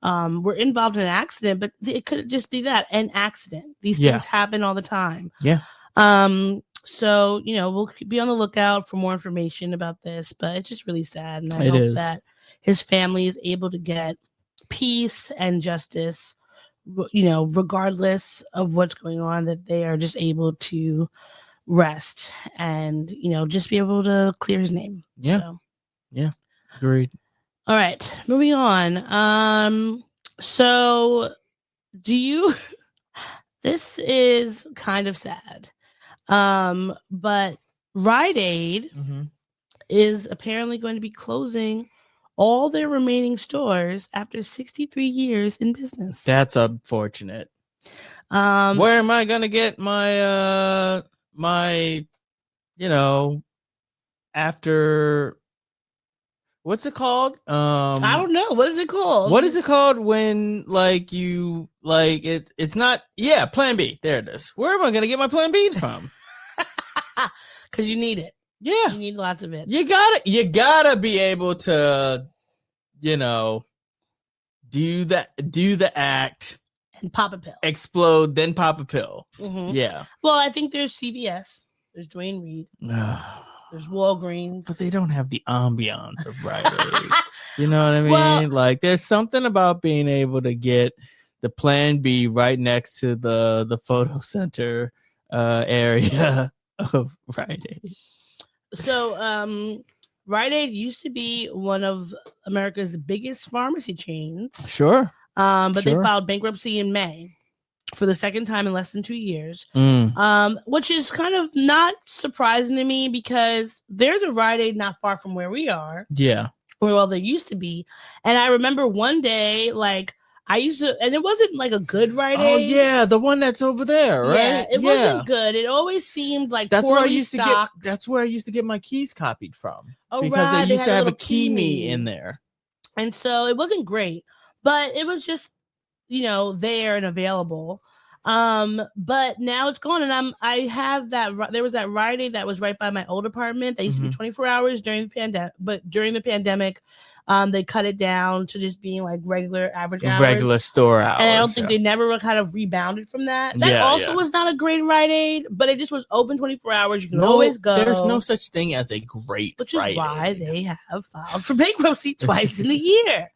Speaker 4: were involved in an accident, but it could just be an accident. These things happen all the time.
Speaker 3: Yeah.
Speaker 4: So, we'll be on the lookout for more information about this, but it's just really sad. And I hope that his family is able to get peace and justice, regardless of what's going on, that they are just able to rest and, just be able to clear his name.
Speaker 3: Yeah.
Speaker 4: So.
Speaker 3: Yeah. Agreed.
Speaker 4: All right. Moving on. So this is kind of sad. But Rite Aid is apparently going to be closing all their remaining stores after 63 years in business.
Speaker 3: That's unfortunate. Where am I gonna get my after, what's it called?
Speaker 4: I don't know. What is it called?
Speaker 3: What is it called when it's not Plan B. There it is. Where am I gonna get my Plan B from?
Speaker 4: Because you need it.
Speaker 3: Yeah.
Speaker 4: You need lots of it.
Speaker 3: You gotta be able to, do the act
Speaker 4: and pop a pill.
Speaker 3: Explode, then pop a pill. Yeah.
Speaker 4: Well, I think there's CVS. There's Dwayne Reed. There's Walgreens.
Speaker 3: But they don't have the ambiance of Rite Aid. You know what I mean? Well, there's something about being able to get the Plan B right next to the photo center area of Rite Aid.
Speaker 4: So Rite Aid used to be one of America's biggest pharmacy chains.
Speaker 3: Sure.
Speaker 4: But they filed bankruptcy in May for the second time in less than 2 years. Which is kind of not surprising to me because there's a Rite Aid not far from where we are.
Speaker 3: Yeah.
Speaker 4: Or well, there used to be. And I remember one day, like, I used to, and it wasn't like a good Rite Aid.
Speaker 3: Oh yeah, the one that's over there, right?
Speaker 4: Yeah, it wasn't good. It always seemed like
Speaker 3: that's where I
Speaker 4: poorly
Speaker 3: used
Speaker 4: stocked.
Speaker 3: to get. That's where I used to get my keys copied from.
Speaker 4: Oh,
Speaker 3: because
Speaker 4: right.
Speaker 3: they used to
Speaker 4: had a
Speaker 3: have a
Speaker 4: little
Speaker 3: key me in there,
Speaker 4: and so it wasn't great, but it was just there and available. But now it's gone, and I have that. There was that Rite Aid that was right by my old apartment. They used to be 24 hours during the pandemic, but during the pandemic, they cut it down to just being like regular average hours.
Speaker 3: Regular store hours.
Speaker 4: And I don't think they never kind of rebounded from that. That also was not a great Rite Aid, but it just was open 24 hours. You can always go.
Speaker 3: There's no such thing as a great
Speaker 4: which is
Speaker 3: Rite
Speaker 4: why
Speaker 3: Aid.
Speaker 4: they have filed for bankruptcy twice in a year.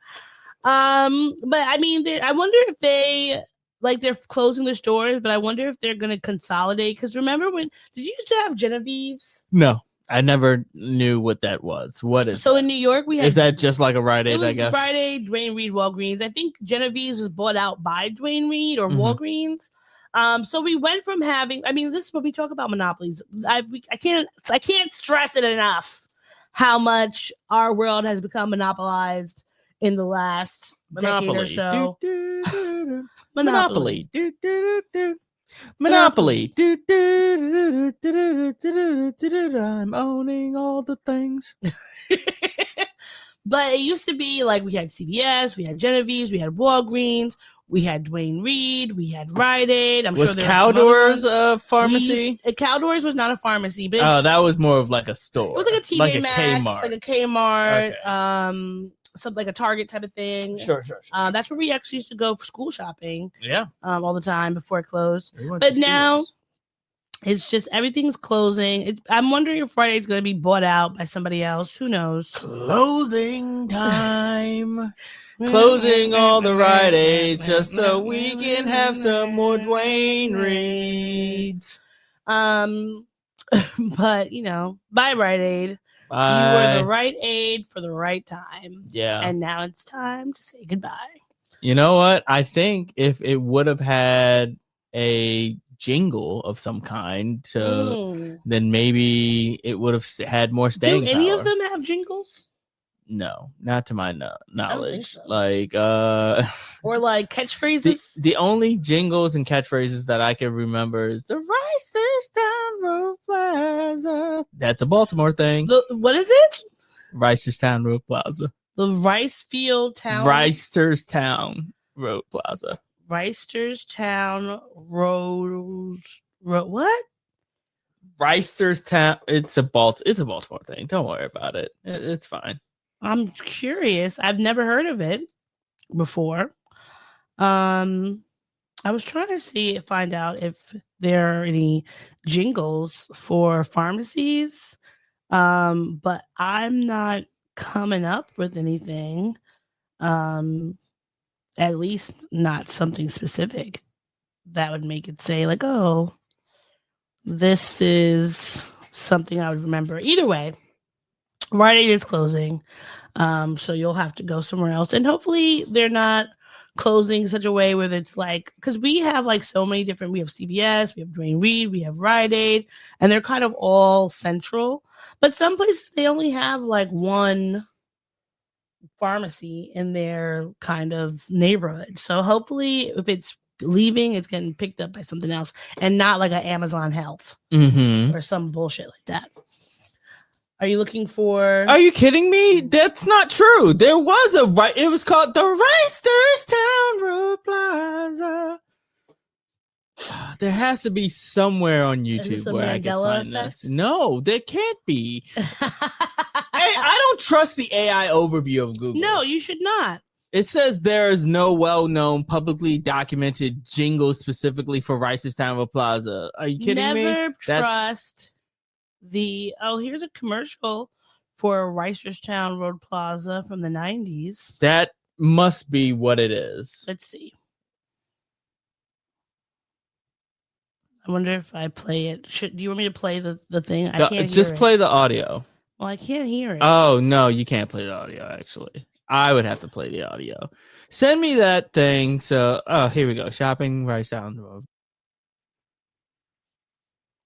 Speaker 4: But I mean, I wonder if they're closing their stores, but I wonder if they're going to consolidate. Because remember did you used to have Genevieve's?
Speaker 3: No, I never knew what that was. What is
Speaker 4: so in New York we had?
Speaker 3: Is that just like a Rite Aid? I guess
Speaker 4: Rite Aid, Duane Reade, Walgreens. I think Genevieve's is bought out by Duane Reade or Walgreens. So we went from having. I mean, this is when we talk about monopolies. I can't stress it enough how much our world has become monopolized in the last decade or so.
Speaker 3: Monopoly. Monopoly. I'm owning all the things.
Speaker 4: But it used to be like we had CVS, we had Genevieve's, we had Walgreens, we had Duane Reade, we had Rite Aid. I'm
Speaker 3: was
Speaker 4: sure
Speaker 3: Cowdoors a pharmacy?
Speaker 4: Cowdoors was not a pharmacy, but
Speaker 3: that was more of like a store.
Speaker 4: It was like a TJ
Speaker 3: like
Speaker 4: Maxx,
Speaker 3: Kmart.
Speaker 4: like a Kmart,
Speaker 3: Okay.
Speaker 4: Something like a Target type of thing.
Speaker 3: Sure.
Speaker 4: That's where we actually used to go for school shopping.
Speaker 3: Yeah.
Speaker 4: All the time before it closed. But now it's just everything's closing. I'm wondering if Rite Aid's going to be bought out by somebody else. Who knows?
Speaker 3: Closing time. Closing all the Rite Aids just so we can have some more Duane Reads.
Speaker 4: But bye Rite Aid. You were the right aid for the right time.
Speaker 3: Yeah.
Speaker 4: And now it's time to say goodbye.
Speaker 3: You know what? I think if it would have had a jingle of some kind, then maybe it would have had more staying power.
Speaker 4: Do any of them have jingles?
Speaker 3: No, not to my knowledge.
Speaker 4: So.
Speaker 3: Like
Speaker 4: or like catchphrases.
Speaker 3: The only jingles and catchphrases that I can remember is the Reisterstown Road Plaza. That's a Baltimore thing.
Speaker 4: What is it?
Speaker 3: Reisterstown Road Plaza.
Speaker 4: The Ricefield Town.
Speaker 3: Reisterstown Road Plaza.
Speaker 4: Reisterstown Road. What?
Speaker 3: Reisterstown. It's a Baltimore thing. Don't worry about it. It's fine.
Speaker 4: I'm curious. I've never heard of it before. I was trying to find out if there are any jingles for pharmacies, but I'm not coming up with anything. At least not something specific that would make it say like, oh, this is something I would remember. Either way, Rite Aid is closing, so you'll have to go somewhere else. And hopefully they're not closing such a way where it's like, because we have like so many different, we have CVS, we have Duane Reade, we have Rite Aid, and they're kind of all central. But some places, they only have like one pharmacy in their kind of neighborhood. So hopefully if it's leaving, it's getting picked up by something else and not like an Amazon Health or some bullshit like that. Are you looking for?
Speaker 3: Are you kidding me? That's not true. There was it was called the Reisterstown Road Plaza. There has to be somewhere on YouTube where I can find this. No, there can't be. I don't trust the AI overview of Google.
Speaker 4: No, you should not.
Speaker 3: It says there is no well-known, publicly documented jingle specifically for Reisterstown Road Plaza. Are you kidding me?
Speaker 4: Never trust here's a commercial for Reisterstown Road Plaza from the 90s.
Speaker 3: That must be what it is.
Speaker 4: Let's see. I wonder if I play it. Do you want me to play the thing? I can't
Speaker 3: just
Speaker 4: hear
Speaker 3: play the audio.
Speaker 4: Well, I can't hear it.
Speaker 3: Oh no, you can't play the audio. Actually, I would have to play the audio. Send me that thing. So, here we go. Shopping right down the road.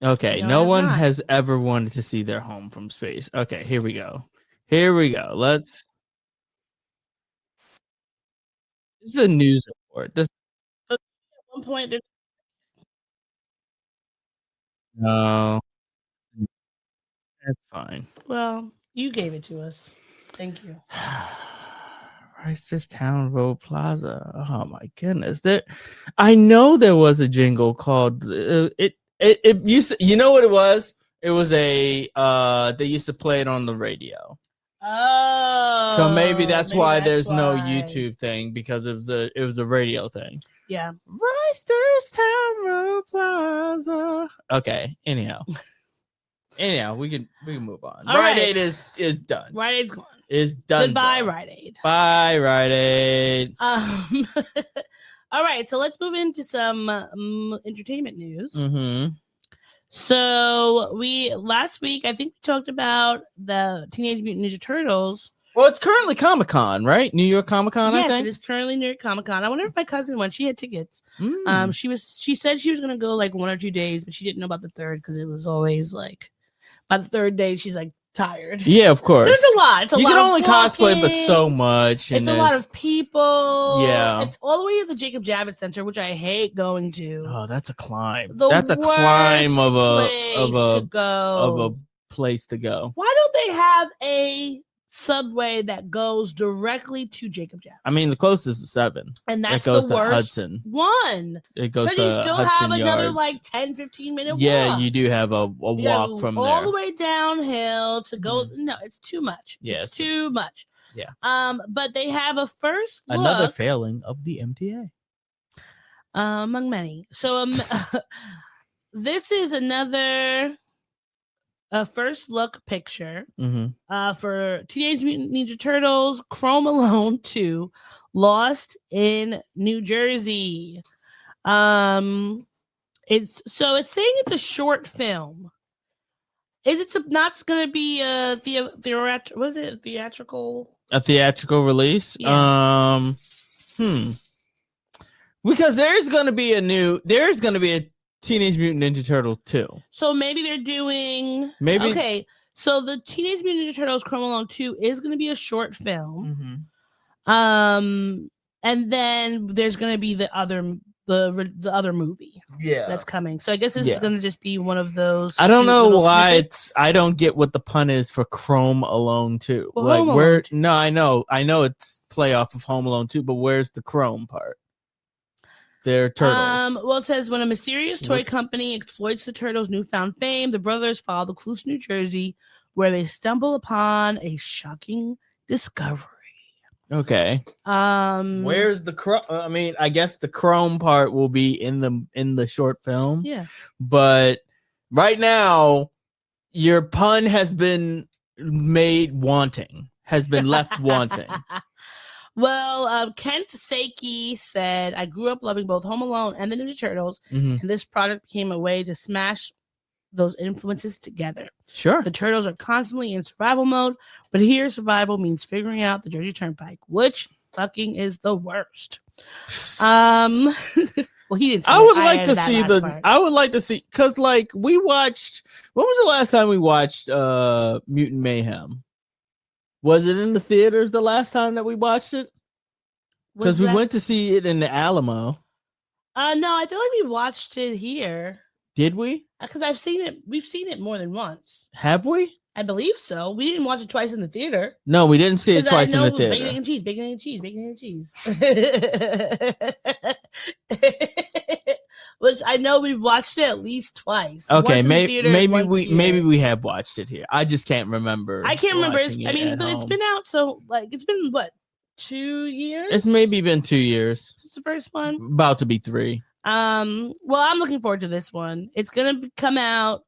Speaker 3: Okay, no one has ever wanted to see their home from space. Okay, here we go. Let's. This is a news report. This.
Speaker 4: At one point,
Speaker 3: No, that's fine.
Speaker 4: well, you gave it to us. Thank you.
Speaker 3: Rice's Town Road Plaza. Oh my goodness! I know there was a jingle called it. It used to, you know what it was? It was a they used to play it on the radio.
Speaker 4: Oh,
Speaker 3: so maybe that's why there's no YouTube thing, because it was a radio thing.
Speaker 4: Yeah.
Speaker 3: Rice's Town Road Plaza. Okay. Anyhow, we can move on. Rite Aid is done.
Speaker 4: Rite Aid's gone.
Speaker 3: Is done.
Speaker 4: Goodbye, Rite Aid.
Speaker 3: Bye, Rite Aid.
Speaker 4: All right, so let's move into some entertainment news.
Speaker 3: Mm-hmm.
Speaker 4: So last week I think we talked about the Teenage Mutant Ninja Turtles.
Speaker 3: Well, it's currently Comic-Con, right? New York Comic-Con,
Speaker 4: yes,
Speaker 3: I think.
Speaker 4: It is currently New York Comic-Con. I wonder if my cousin went. She had tickets.
Speaker 3: Mm.
Speaker 4: She said she was gonna go like 1 or 2 days, but she didn't know about the third because it was always like by the third day she's like tired.
Speaker 3: Yeah, of course.
Speaker 4: There's a lot.
Speaker 3: You can only cosplay, but so much.
Speaker 4: It's a lot of people.
Speaker 3: Yeah.
Speaker 4: It's all the way to the Jacob Javits Center, which I hate going to.
Speaker 3: Oh, that's a climb.
Speaker 4: That's
Speaker 3: a climb of a place to go.
Speaker 4: Why don't they have a subway that goes directly to Jacob Javits?
Speaker 3: I mean, the closest is 7.
Speaker 4: And that's
Speaker 3: goes
Speaker 4: the
Speaker 3: to
Speaker 4: worst
Speaker 3: Hudson.
Speaker 4: one.
Speaker 3: It goes
Speaker 4: but
Speaker 3: to
Speaker 4: you still
Speaker 3: Hudson
Speaker 4: have another
Speaker 3: Yards.
Speaker 4: like 10-15 minute walk.
Speaker 3: Yeah, you do have a walk from
Speaker 4: all
Speaker 3: there.
Speaker 4: the way downhill to go. No, it's too much.
Speaker 3: Yeah,
Speaker 4: it's too much.
Speaker 3: Yeah.
Speaker 4: But they have a first look,
Speaker 3: another failing of the MTA.
Speaker 4: among many. So this is another first look picture for Teenage Mutant Ninja Turtles Chrome Alone 2 Lost in New Jersey. It's saying it's a short film. Is it not going to be a theatrical?
Speaker 3: A theatrical release?
Speaker 4: Yeah.
Speaker 3: Because there's going to be a Teenage Mutant Ninja Turtle 2.
Speaker 4: So maybe they're doing okay. So the Teenage Mutant Ninja Turtles Chrome Alone 2 is going to be a short film. And then there's going to be the other movie that's coming. So I guess this is going to just be one of those.
Speaker 3: I don't know why
Speaker 4: snippets.
Speaker 3: I don't get what the pun is for Chrome Alone 2.
Speaker 4: Well,
Speaker 3: like
Speaker 4: Home
Speaker 3: where?
Speaker 4: Alone 2.
Speaker 3: No, I know it's play off of Home Alone 2, but where's the Chrome part? They're turtles.
Speaker 4: Well, it says when a mysterious toy company exploits the turtles' newfound fame, the brothers follow the clues to New Jersey, where they stumble upon a shocking discovery.
Speaker 3: Okay. Where's the Chrome? I mean, I guess the Chrome part will be in the short film.
Speaker 4: Yeah.
Speaker 3: But right now, your pun has been made wanting. Has been left wanting.
Speaker 4: Well, Kent Saki said, I grew up loving both Home Alone and the Ninja Turtles, and this product became a way to smash those influences together.
Speaker 3: Sure.
Speaker 4: The turtles are constantly in survival mode, but here survival means figuring out the Jersey Turnpike, which fucking is the worst. Well, he didn't say
Speaker 3: I would like to see
Speaker 4: part.
Speaker 3: because like we watched, when was the last time we watched Mutant Mayhem? Was it in the theaters the last time that we watched it? Because we went to see it in the Alamo.
Speaker 4: No, I feel like we watched it here.
Speaker 3: Did we?
Speaker 4: Because I've seen it. We've seen it more than once.
Speaker 3: Have we?
Speaker 4: I believe so. We didn't watch it twice in the theater.
Speaker 3: No, we didn't see it twice in the theater.
Speaker 4: Bacon and cheese, bacon and cheese, bacon and cheese. Which I know we've watched it at least twice.
Speaker 3: Okay, maybe we have watched it here. I just can't remember.
Speaker 4: I can't remember. It's been out, so like it's been what, 2 years?
Speaker 3: It's maybe been 2 years.
Speaker 4: It's the first one.
Speaker 3: About to be 3.
Speaker 4: Well, I'm looking forward to this one. It's gonna come out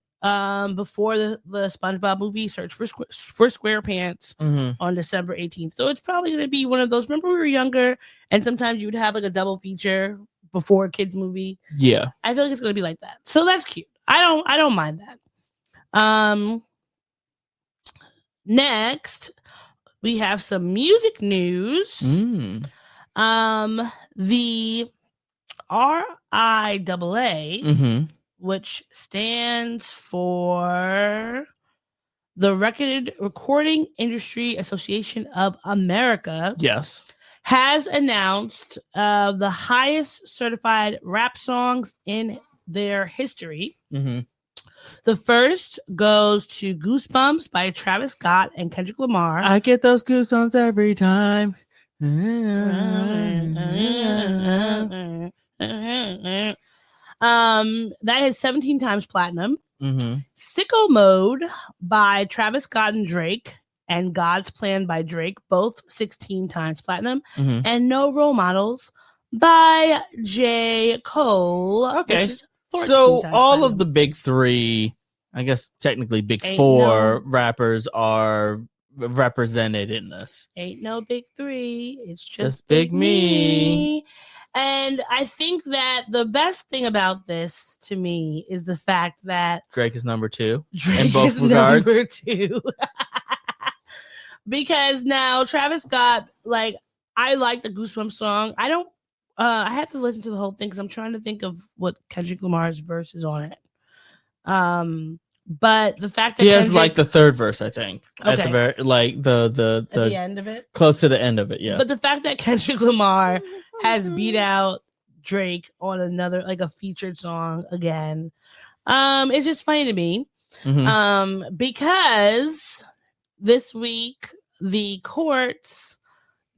Speaker 4: before the SpongeBob movie, Search for SquarePants, on December 18th. So it's probably gonna be one of those. Remember, we were younger, and sometimes you would have like a double feature before a kids movie.
Speaker 3: Yeah,
Speaker 4: I feel like it's gonna be like that. So that's cute. I don't mind that. Next, we have some music news. The RIAA, which stands for the Recording Industry Association of America,
Speaker 3: Yes,
Speaker 4: has announced the highest certified rap songs in their history. The first goes to Goosebumps by Travis Scott and Kendrick Lamar.
Speaker 3: I get those goosebumps every time.
Speaker 4: That is 17 times platinum. Sicko Mode by Travis Scott and Drake, and God's Plan by Drake, both 16 times platinum. And No Role Models by J. Cole.
Speaker 3: Okay, so all of the big three, I guess technically big four rappers are represented in this.
Speaker 4: Ain't no big three, it's just
Speaker 3: big me.
Speaker 4: And I think that the best thing about this to me is the fact that
Speaker 3: Drake is number 2
Speaker 4: Drake
Speaker 3: in both
Speaker 4: is
Speaker 3: regards.
Speaker 4: number 2. Because now Travis Scott, like, I like the Goosebumps song. I don't I have to listen to the whole thing because I'm trying to think of what Kendrick Lamar's verse is on it. But the fact that
Speaker 3: he has like the third verse, I think, at
Speaker 4: Okay.
Speaker 3: the very like the
Speaker 4: at the end of it.
Speaker 3: close to the end of it, yeah.
Speaker 4: But the fact that Kendrick Lamar has beat out Drake on another, like a featured song again, it's just funny to me. Because this week the courts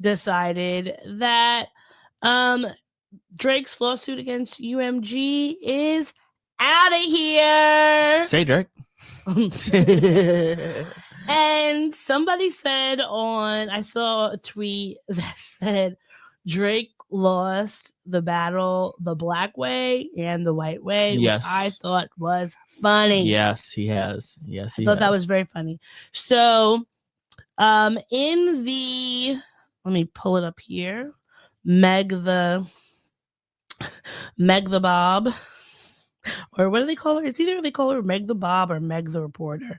Speaker 4: decided that Drake's lawsuit against UMG is out of here.
Speaker 3: Say Drake.
Speaker 4: And somebody said I saw a tweet that said Drake lost the battle the black way and the white way,
Speaker 3: Yes.
Speaker 4: which I thought was funny.
Speaker 3: Yes, he has. Yes, he
Speaker 4: I thought that
Speaker 3: has.
Speaker 4: was very funny. So, in the, let me pull it up here. Meg the Bob, or what do they call her? It's either they call her Meg the Bob or Meg the Reporter.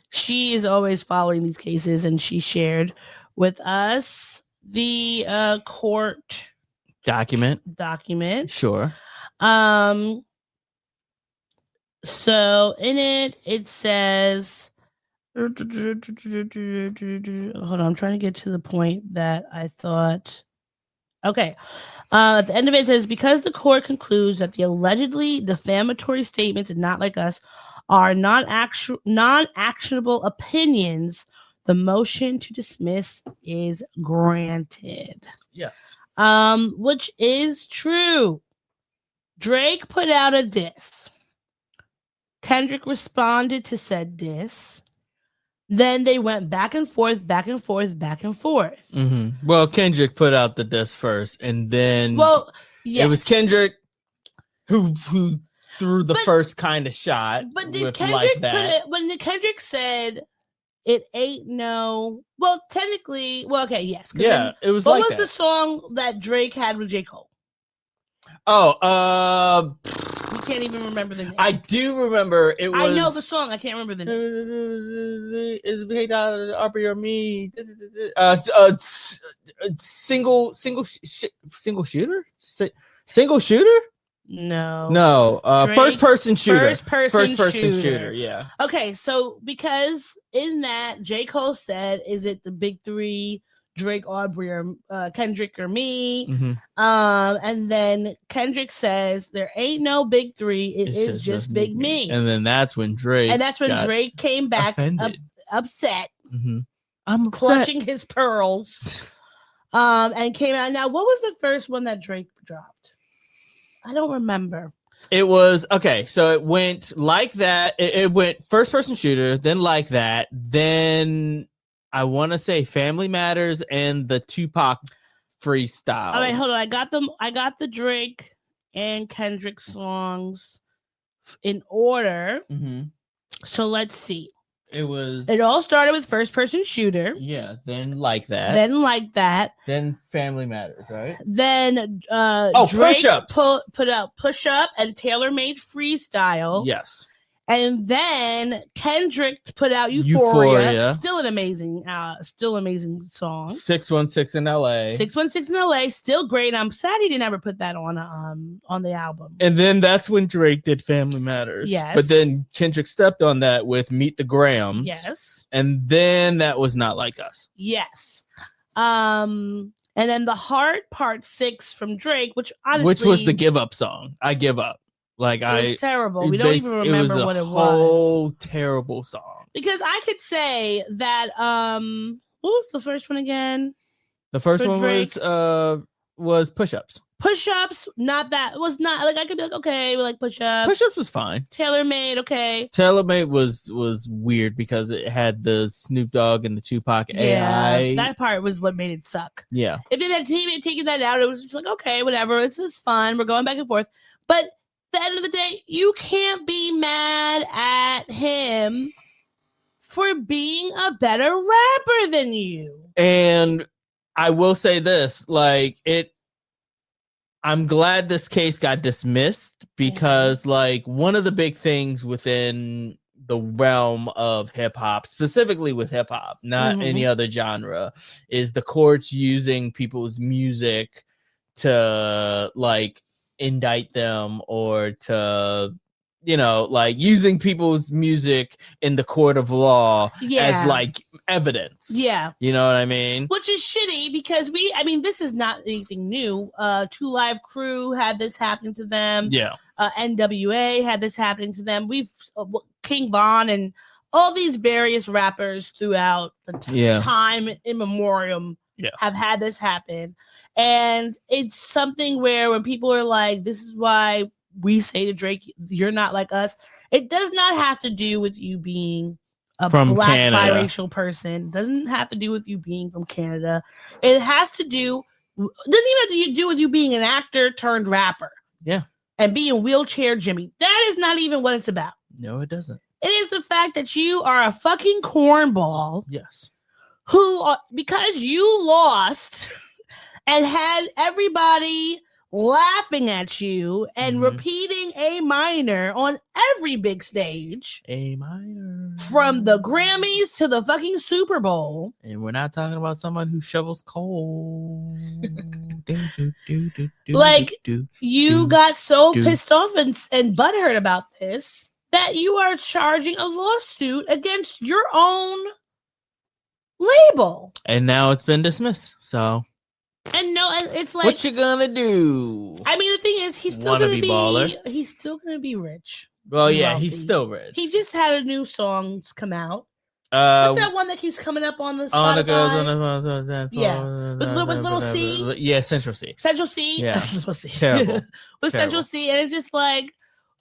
Speaker 4: She is always following these cases, and she shared with us the court
Speaker 3: document. Sure.
Speaker 4: So in it says, hold on, I'm trying to get to the point that I thought. Okay. At the end of it says, because the court concludes that the allegedly defamatory statements and Not Like Us are non-actionable opinions, the motion to dismiss is granted.
Speaker 3: Yes.
Speaker 4: Which is true. Drake put out a diss. Kendrick responded to said diss. Then they went back and forth.
Speaker 3: Well, Kendrick put out the diss first, and then
Speaker 4: yes.
Speaker 3: it was Kendrick who threw the first kind of shot.
Speaker 4: But did
Speaker 3: Kendrick
Speaker 4: when Kendrick said it ain't no, well, technically, well, okay, yes.
Speaker 3: Yeah, it was
Speaker 4: what
Speaker 3: like
Speaker 4: was the song that Drake had with J. Cole? We can't even remember the name.
Speaker 3: I do remember it was.
Speaker 4: I know the song. I can't remember the name.
Speaker 3: Is it Aubrey or me? Single shooter? Single shooter?
Speaker 4: No.
Speaker 3: Drake, first person shooter.
Speaker 4: First person shooter.
Speaker 3: Yeah.
Speaker 4: Okay, so because in that J. Cole said, "Is it the big three? Drake, Aubrey, or Kendrick, or me?" And then Kendrick says, "There ain't no big three. It's just big me."
Speaker 3: And then that's when Drake
Speaker 4: came back upset,
Speaker 3: I'm
Speaker 4: clutching his pearls, and came out. Now, what was the first one that Drake dropped? I don't remember.
Speaker 3: It was okay. So it went like that. It went first person shooter, then like that, then. I want to say Family Matters and the Tupac freestyle.
Speaker 4: All right, hold on. I got the Drake and Kendrick songs in order. So let's see. It all started with First Person Shooter.
Speaker 3: Yeah, then like that.
Speaker 4: Then
Speaker 3: Family Matters, right?
Speaker 4: Then
Speaker 3: Drake
Speaker 4: put out Push Up and Tailor Made Freestyle.
Speaker 3: Yes.
Speaker 4: And then Kendrick put out Euphoria. Still an amazing song.
Speaker 3: 616 in LA.
Speaker 4: 616 in LA, still great. I'm sad he didn't ever put that on the album.
Speaker 3: And then that's when Drake did Family Matters.
Speaker 4: Yes.
Speaker 3: But then Kendrick stepped on that with Meet the Grams.
Speaker 4: Yes.
Speaker 3: And then that was Not Like Us.
Speaker 4: Yes. And then The Heart Part 6 from Drake, which honestly,
Speaker 3: which was the Give Up song. I Give Up. Like
Speaker 4: it was terrible. We don't even remember what it was.
Speaker 3: It was a whole terrible song.
Speaker 4: Because I could say that what was the first one again?
Speaker 3: The first one was Push-Ups.
Speaker 4: Push-Ups, not that. It was not like I could be like, okay, we like Push-Ups.
Speaker 3: Push-Ups was fine.
Speaker 4: Tailor Made, okay.
Speaker 3: Tailor Made was weird because it had the Snoop Dogg and the Tupac AI.
Speaker 4: That part was what made it suck.
Speaker 3: Yeah.
Speaker 4: If it had taken that out, it was just like, okay, whatever. This is fun. We're going back and forth. But at the end of the day, you can't be mad at him for being a better rapper than you.
Speaker 3: And I will say this, I'm glad this case got dismissed because one of the big things within the realm of hip hop, specifically with hip hop, not any other genre, is the courts using people's music to indict them or to using people's music in the court of law as evidence.
Speaker 4: Yeah.
Speaker 3: You know what I mean?
Speaker 4: Which is shitty because this is not anything new. 2 Live Crew had this happening to them.
Speaker 3: Yeah.
Speaker 4: NWA had this happening to them. We've King Von and all these various rappers throughout the time immemorial have had this happen. And it's something where when people are like, this is why we say to Drake, you're not like us. It does not have to do with you being a
Speaker 3: from
Speaker 4: black
Speaker 3: Canada.
Speaker 4: Biracial person. It doesn't have to do with you being from Canada. It has to do, doesn't even have to do with you being an actor turned rapper.
Speaker 3: Yeah.
Speaker 4: And being Wheelchair Jimmy. That is not even what it's about.
Speaker 3: No, it doesn't.
Speaker 4: It is the fact that you are a fucking cornball.
Speaker 3: Yes.
Speaker 4: Because you lost and had everybody laughing at you and repeating A minor on every big stage.
Speaker 3: A minor.
Speaker 4: From the Grammys to the fucking Super Bowl.
Speaker 3: And we're not talking about someone who shovels coal.
Speaker 4: You got so pissed off and butthurt about this that you are charging a lawsuit against your own label.
Speaker 3: And now it's been dismissed. So.
Speaker 4: And no, it's like,
Speaker 3: what you gonna do?
Speaker 4: I mean, the thing is, he's still gonna be baller. He's still gonna be rich.
Speaker 3: Well, yeah, wealthy. He's still rich.
Speaker 4: He just had a new song come out. What's that one that keeps coming up on the Spotify?
Speaker 3: On the girls on the
Speaker 4: yeah, with little C.
Speaker 3: Yeah, Central C.
Speaker 4: Central C.
Speaker 3: Yeah,
Speaker 4: Little C.
Speaker 3: Terrible.
Speaker 4: With Central C, and it's just like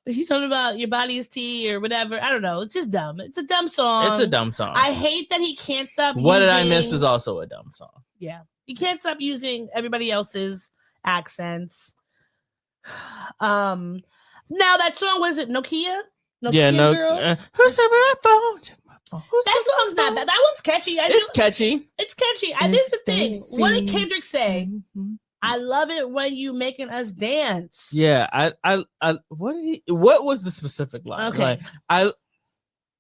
Speaker 4: he's talking about your body is tea or whatever. I don't know. It's just dumb. It's a dumb song.
Speaker 3: It's a dumb song.
Speaker 4: I hate that he can't stop.
Speaker 3: What Did I Miss is also a dumb song.
Speaker 4: Yeah. You can't stop using everybody else's accents. Now that song, was it Nokia? Girls?
Speaker 3: Who's my phone?
Speaker 4: That song's not bad. That one's catchy.
Speaker 3: It's catchy.
Speaker 4: It's catchy. This is the thing. What did Kendrick say? I love it when you making us dance.
Speaker 3: Yeah, what was the specific line?
Speaker 4: Okay.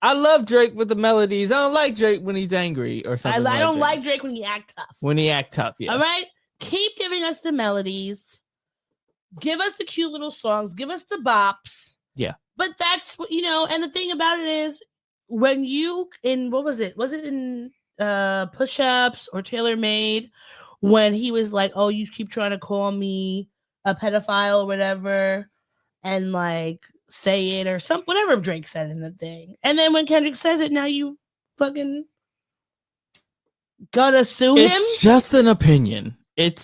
Speaker 3: I love Drake with the melodies. I don't like Drake when he's angry or something.
Speaker 4: I don't like Drake when he act tough.
Speaker 3: Yeah.
Speaker 4: All right? Keep giving us the melodies. Give us the cute little songs. Give us the bops.
Speaker 3: Yeah.
Speaker 4: But that's what, and the thing about it is when what was it? Was it in Push-Ups or Tailor Made when he was like, oh, you keep trying to call me a pedophile or whatever and say it or whatever Drake said in the thing. And then when Kendrick says it, now you fucking gotta sue him.
Speaker 3: It's just an opinion. And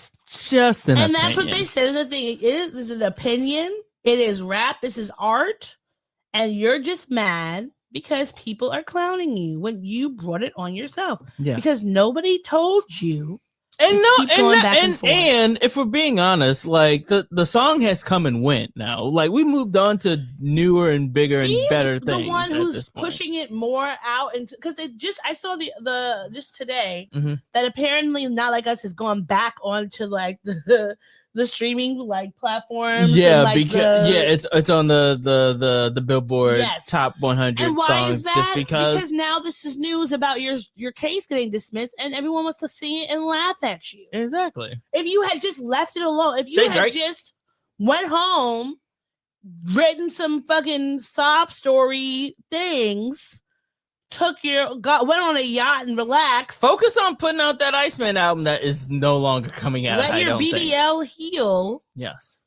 Speaker 4: that's what they said in the thing. It is an opinion. It is rap. This is art. And you're just mad because people are clowning you when you brought it on yourself. Yeah. Because nobody told you.
Speaker 3: And if we're being honest, the song has come and went now. We moved on to newer and bigger and better things.
Speaker 4: The one who's pushing it more out, and because I saw the just today that apparently Not Like Us has gone back onto the the streaming like platforms.
Speaker 3: Yeah,
Speaker 4: and, like,
Speaker 3: because it's on the Billboard top 100
Speaker 4: and why
Speaker 3: songs.
Speaker 4: is that?
Speaker 3: Just because
Speaker 4: now this is news about your case getting dismissed, and everyone wants to sing it and laugh at you.
Speaker 3: Exactly.
Speaker 4: If you had just left it alone, if you had just went home, written some fucking sob story things, went on a yacht and relaxed.
Speaker 3: Focus on putting out that Iceman album that is no longer coming out.
Speaker 4: Let your BBL heal.
Speaker 3: Yes.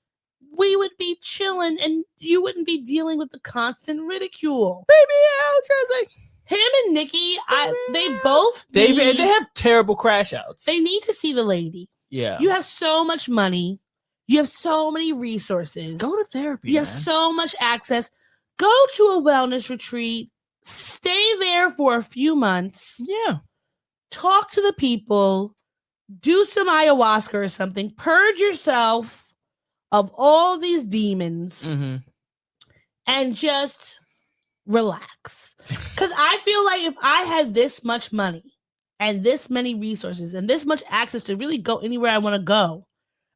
Speaker 4: We would be chilling and you wouldn't be dealing with the constant ridicule.
Speaker 3: BBL, Jersey.
Speaker 4: Him and Nikki, they
Speaker 3: have terrible crash outs.
Speaker 4: They need to see the lady.
Speaker 3: Yeah.
Speaker 4: You have so much money. You have so many resources.
Speaker 3: Go to therapy.
Speaker 4: You have so much access. Go to a wellness retreat. Stay there for a few months.
Speaker 3: Yeah.
Speaker 4: Talk to the people. Do some ayahuasca or something. Purge yourself of all these demons and just relax. Because I feel like if I had this much money and this many resources and this much access to really go anywhere I want to go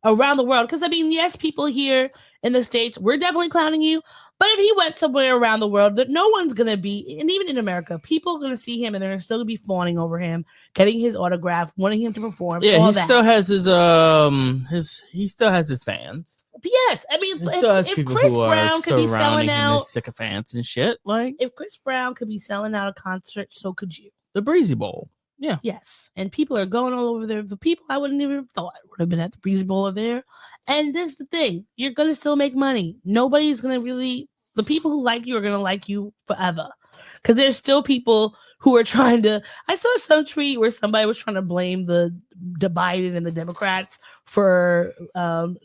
Speaker 4: around the world, because I mean, yes, people here in the States, we're definitely clowning you. But if he went somewhere around the world, that no one's gonna be, and even in America, people are gonna see him and they're still gonna be fawning over him, getting his autograph, wanting him to perform.
Speaker 3: Yeah, still has he still has his fans.
Speaker 4: But yes, I mean, if Chris Brown could be selling out
Speaker 3: sycophants and shit, like
Speaker 4: if Chris Brown could be selling out a concert, so could you.
Speaker 3: The Breezy Bowl. Yeah.
Speaker 4: Yes. And people are going all over there. The people I wouldn't even have thought would have been at the Breezy Bowl are there. And this is the thing. You're going to still make money. Nobody's going to really... The people who like you are going to like you forever. Because there's still people who are trying to... I saw some tweet where somebody was trying to blame the Biden and the Democrats for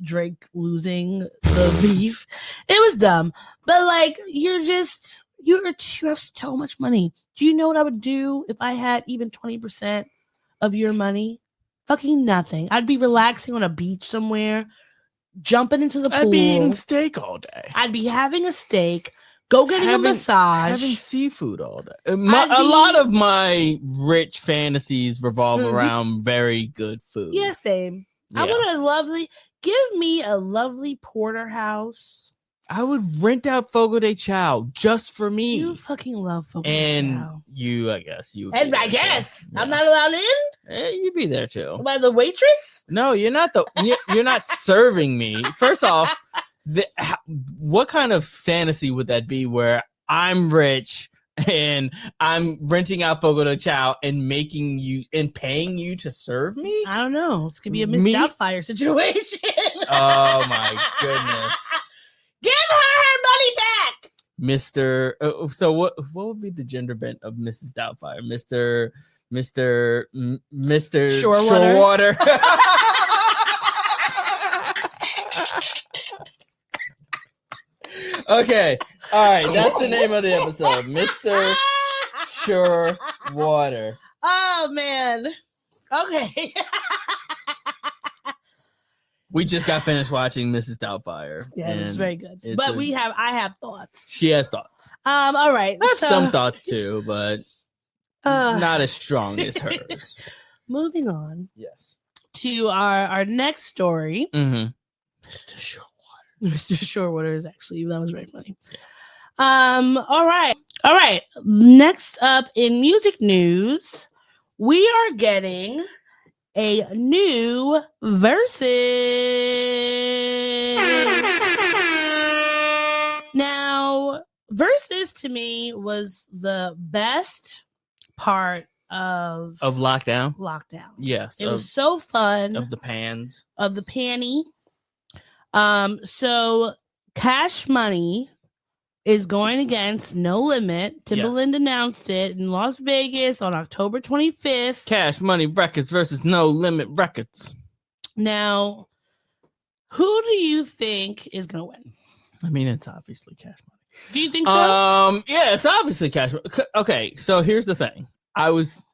Speaker 4: Drake losing the beef. It was dumb. But like, you have so much money. Do you know what I would do if I had even 20% of your money? Fucking nothing. I'd be relaxing on a beach somewhere, jumping into the pool.
Speaker 3: I'd be eating steak all day.
Speaker 4: I'd be having a steak, getting a massage.
Speaker 3: Having seafood all day. A lot of my rich fantasies revolve around very good food.
Speaker 4: Yeah, same. Yeah. I want give me a lovely porterhouse.
Speaker 3: I would rent out Fogo de Chao just for me.
Speaker 4: You fucking love Fogo de Chao.
Speaker 3: You, I guess.
Speaker 4: I'm not allowed in?
Speaker 3: You'd be there too.
Speaker 4: Am I the waitress?
Speaker 3: No, you're not you're not serving me. First off, what kind of fantasy would that be where I'm rich and I'm renting out Fogo de Chao and paying you to serve me?
Speaker 4: I don't know. It's going to be a Miss Doubtfire situation.
Speaker 3: Oh my goodness.
Speaker 4: Give her money back,
Speaker 3: Mr. So what would be the gender bent of Mrs. Doubtfire? Mr. Shorewater. Okay. All right. That's the name of the episode. Mr. Shorewater.
Speaker 4: Oh man. Okay.
Speaker 3: We just got finished watching Mrs. Doubtfire.
Speaker 4: Yeah, it was very good. But I have thoughts.
Speaker 3: She has thoughts.
Speaker 4: All right.
Speaker 3: I have some thoughts too, but not as strong as hers.
Speaker 4: Moving on.
Speaker 3: Yes.
Speaker 4: To our next story.
Speaker 3: Mm-hmm.
Speaker 4: Mr. Shorewater. Mr. Shorewater is that was very funny. Yeah. All right. Next up in music news, we are getting a new Verzuz. Now, Verzuz to me was the best part of
Speaker 3: lockdown.
Speaker 4: Yes, it was so fun.
Speaker 3: Of the pans.
Speaker 4: Of the panty. So Cash Money is going against No Limit. Timbaland announced it in Las Vegas on October 25th.
Speaker 3: Cash Money Records versus No Limit Records.
Speaker 4: Now, who do you think is going to win?
Speaker 3: I mean, it's obviously Cash Money.
Speaker 4: Do you think so?
Speaker 3: Yeah, it's obviously Cash Money. Okay, so here's the thing. I was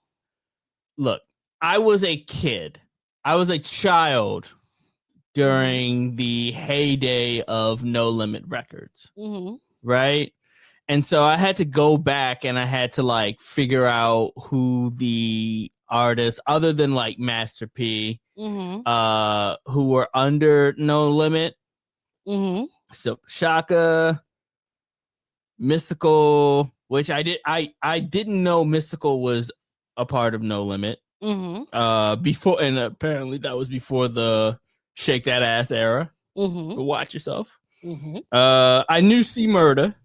Speaker 3: a kid. I was a child during the heyday of No Limit Records.
Speaker 4: Mm-hmm.
Speaker 3: Right? And so I had to go back and I had to figure out who the artists, other than Master P who were under No Limit. So Shaka, Mystical, which I didn't know Mystical was a part of No Limit. Before, and apparently that was before the Shake That Ass era. Watch yourself. I knew C Murder.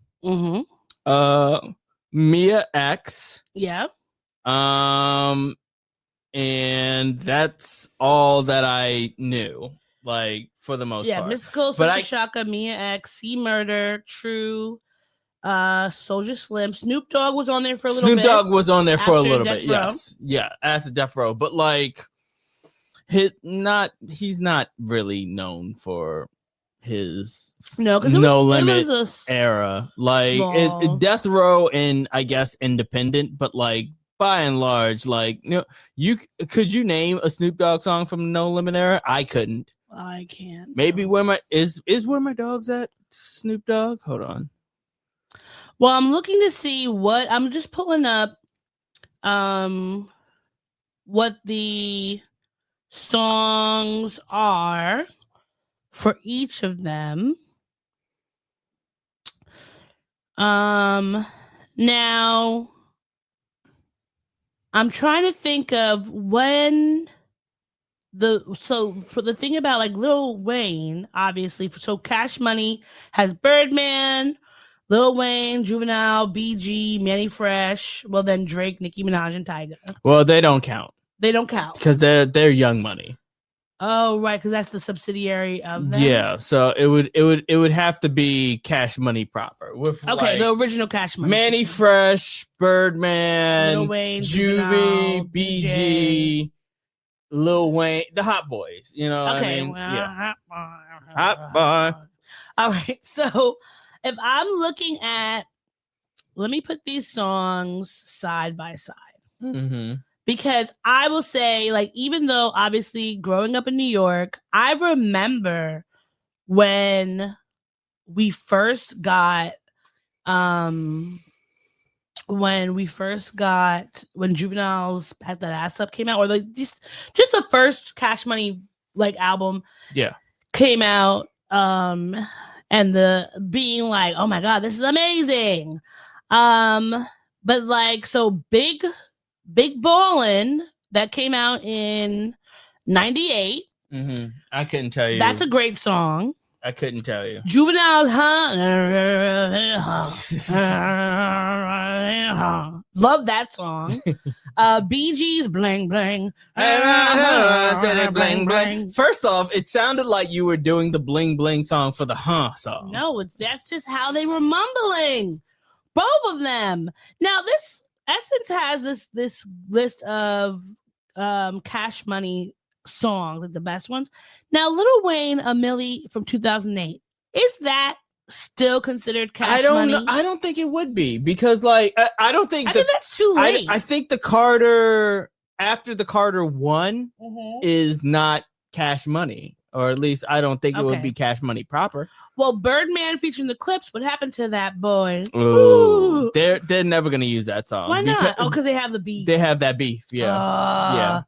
Speaker 3: Mia X.
Speaker 4: Yeah.
Speaker 3: And that's all that I knew, like, for the most part.
Speaker 4: Mystical, Super Shaka, Mia X, C Murder, True, Soulja Slim. Snoop Dogg was on there for a little bit.
Speaker 3: Snoop Dogg was on there for a little bit,
Speaker 4: Death Row.
Speaker 3: yes. Yeah, after Death Row. But, like, he's not really known for his No Limit era. Like, Death Row and, I guess, Independent, but, like, by and large, like, could you name a Snoop Dogg song from No Limit era? I couldn't.
Speaker 4: I can't.
Speaker 3: Maybe Where My Dog's At, Snoop Dogg? Hold on.
Speaker 4: Well, I'm looking to see I'm just pulling up what the songs are for each of them. Now I'm trying to think of when for the thing about like Lil Wayne, obviously, so Cash Money has Birdman, Lil Wayne, Juvenile, BG, Manny Fresh, well then Drake, Nicki Minaj, and Tyga.
Speaker 3: Well, they don't count.
Speaker 4: They don't count
Speaker 3: because they're Young Money.
Speaker 4: Oh, right, because that's the subsidiary of them.
Speaker 3: Yeah, so it would have to be Cash Money proper. With
Speaker 4: the original Cash Money.
Speaker 3: Manny Fresh, Birdman,
Speaker 4: Lil Wayne,
Speaker 3: Juvie, BG, Lil Wayne, the Hot Boys. You know what I mean?
Speaker 4: Yeah. Hot boy. All right, so if I'm looking at, let me put these songs side by side. Because I will say, like, even though obviously growing up in New York, I remember when we first got, when Juvenile's Pack That Ass Up came out, or like just the first Cash Money like album came out, and the being like, oh my God, this is amazing. But like, so Big Ballin' that came out in 98.
Speaker 3: I couldn't tell you.
Speaker 4: That's a great song.
Speaker 3: I couldn't tell you.
Speaker 4: Juvenile's love that song. BG's Bling Bling.
Speaker 3: Bling Bling. First off, it sounded like you were doing the Bling Bling song for the song.
Speaker 4: No, that's just how they were mumbling. Both of them. Now this Essence has this list of Cash Money songs, like the best ones. Now, Lil Wayne, A Milli from 2008, is that still considered Cash Money?
Speaker 3: I don't think it would be, because like I think
Speaker 4: that's too late.
Speaker 3: I think the Carter after the Carter 1 is not Cash Money. Or at least I don't think it would be Cash Money proper.
Speaker 4: Well, Birdman featuring the Clips. What happened to that boy?
Speaker 3: Ooh. They're never gonna use that song.
Speaker 4: Why not? Because they have the beef.
Speaker 3: They have that beef. Yeah. Yeah.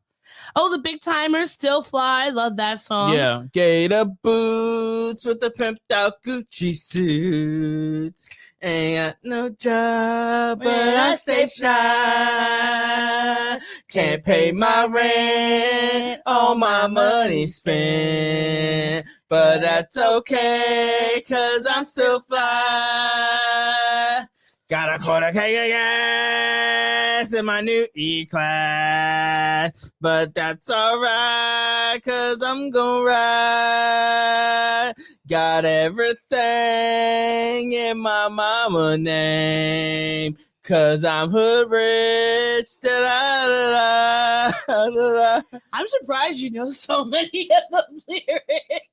Speaker 4: Oh, the Big Timers Still Fly. Love that song.
Speaker 3: Yeah. Gator boots with the pimped out Gucci suits. Ain't got no job, but I stay fly. Can't pay my rent, all my money spent. But that's okay, cause I'm still fly. Got a quarter keg of gas in my new E-Class. But that's alright, cause I'm gonna ride. Got everything in my mama name, cause I'm hood rich. Da-da-da-da-da-da.
Speaker 4: I'm surprised you know so many of the lyrics.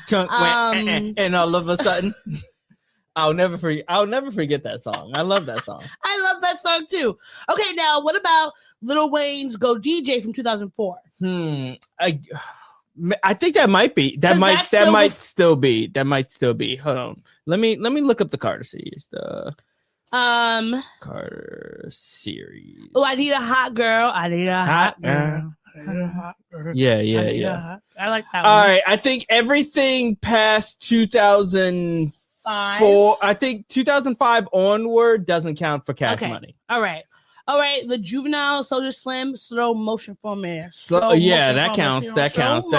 Speaker 3: Chunk went, and all of a sudden, I'll never forget that song. I love that song.
Speaker 4: I love that song too. Okay, now what about Lil Wayne's Go DJ from 2004?
Speaker 3: I think that might be. That might still be. Hold on. Let me look up the Carter series. Carter series.
Speaker 4: Oh, I need a hot girl. I need a hot girl.
Speaker 3: Yeah.
Speaker 4: I like that
Speaker 3: All
Speaker 4: one.
Speaker 3: right, I think everything past 2004, I think 2005 onward doesn't count for Cash Money.
Speaker 4: All right. The Juvenile Soldier Slim slow motion for me.
Speaker 3: Yeah, that counts. That counts.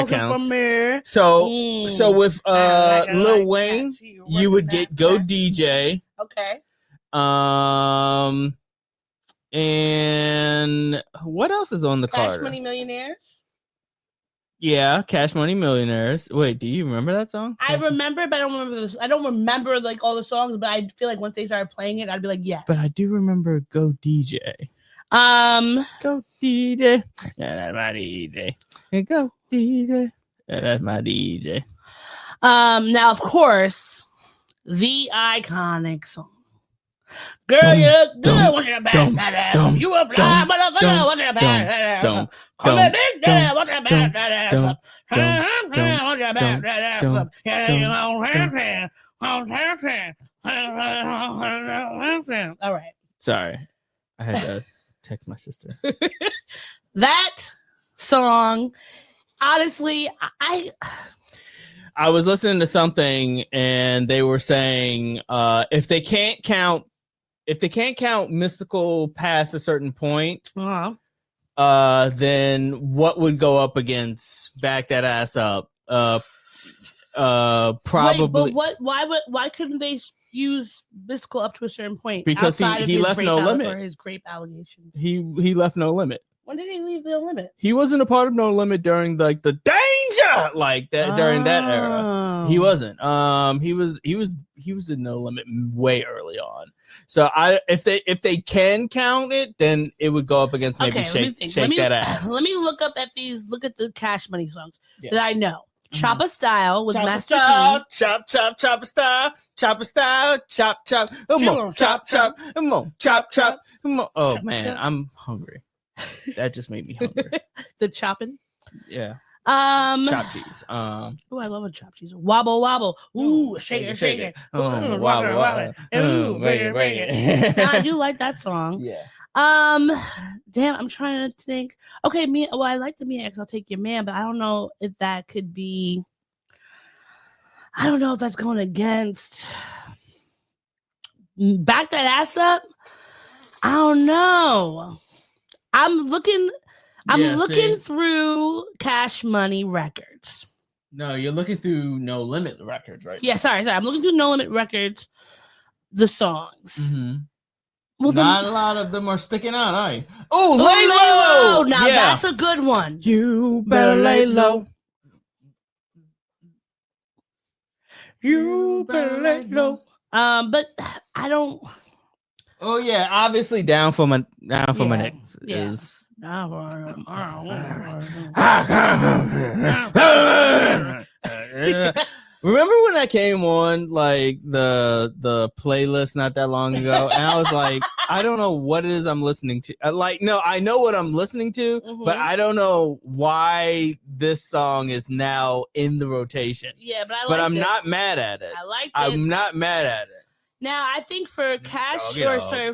Speaker 3: So with Lil Wayne, you would get Go DJ.
Speaker 4: Okay.
Speaker 3: And what else is on the card?
Speaker 4: Cash Money Millionaires.
Speaker 3: Yeah, Cash Money Millionaires. Wait, do you remember that song?
Speaker 4: I remember, but I don't remember this. I don't remember like all the songs, but I feel like once they started playing it, I'd be like, yes.
Speaker 3: But I do remember Go DJ. Go DJ. Yeah, that's my DJ. Go DJ. Yeah, that's my DJ.
Speaker 4: Now of course, the iconic song. Girl, you look good. What's your bad? You a fly, motherfucker. What's your bad? Come here, big girl. What's your bad? What's your bad? All right.
Speaker 3: Sorry, I had to text my sister.
Speaker 4: That song, honestly, I
Speaker 3: was listening to something and they were saying if they can't count Mystical past a certain point, then what would go up against Back That Ass Up? Probably.
Speaker 4: Wait, but why couldn't they use Mystical up to a certain point?
Speaker 3: Because he left no limit.
Speaker 4: Or his grape allegations.
Speaker 3: He left No Limit.
Speaker 4: When did he leave No Limit?
Speaker 3: He wasn't a part of No Limit during like the danger like that during that era. He wasn't. He was in No Limit way early on. So if they can count it, then it would go up against maybe Shake That Ass.
Speaker 4: Let me look at the Cash Money songs that I know. Chopper Style with Master P.
Speaker 3: Chopper Style, chop, chop, chop, chop. Oh man, I'm hungry. That just made me hungry.
Speaker 4: The chopping.
Speaker 3: Yeah. Chop cheese.
Speaker 4: Oh, I love a chop cheese. Wobble wobble. Ooh, shake it.
Speaker 3: Oh, wobble.
Speaker 4: Ooh, break it. I do like that song.
Speaker 3: Yeah.
Speaker 4: Damn, I'm trying to think. Okay, I like the Mia X, I'll Take Your Man, but I don't know if that could be. I don't know if that's going against Back That Ass Up. I don't know. I'm looking through Cash Money records.
Speaker 3: No, you're looking through No Limit records, right?
Speaker 4: Yeah, sorry. I'm looking through No Limit records, the songs.
Speaker 3: Mm-hmm.
Speaker 4: Well,
Speaker 3: not a lot of them are sticking out, are you? Oh, Lay Low!
Speaker 4: Now that's a good one.
Speaker 3: You better lay low.
Speaker 4: You better lay low. But I don't.
Speaker 3: Oh yeah, obviously Down for my next is. Remember when I came on like the playlist not that long ago, and I was like, I don't know what it is I'm listening to. I know what I'm listening to, but I don't know why this song is now in the rotation.
Speaker 4: Yeah,
Speaker 3: but I'm not mad at it.
Speaker 4: I liked it.
Speaker 3: I'm not mad at it.
Speaker 4: Now I think for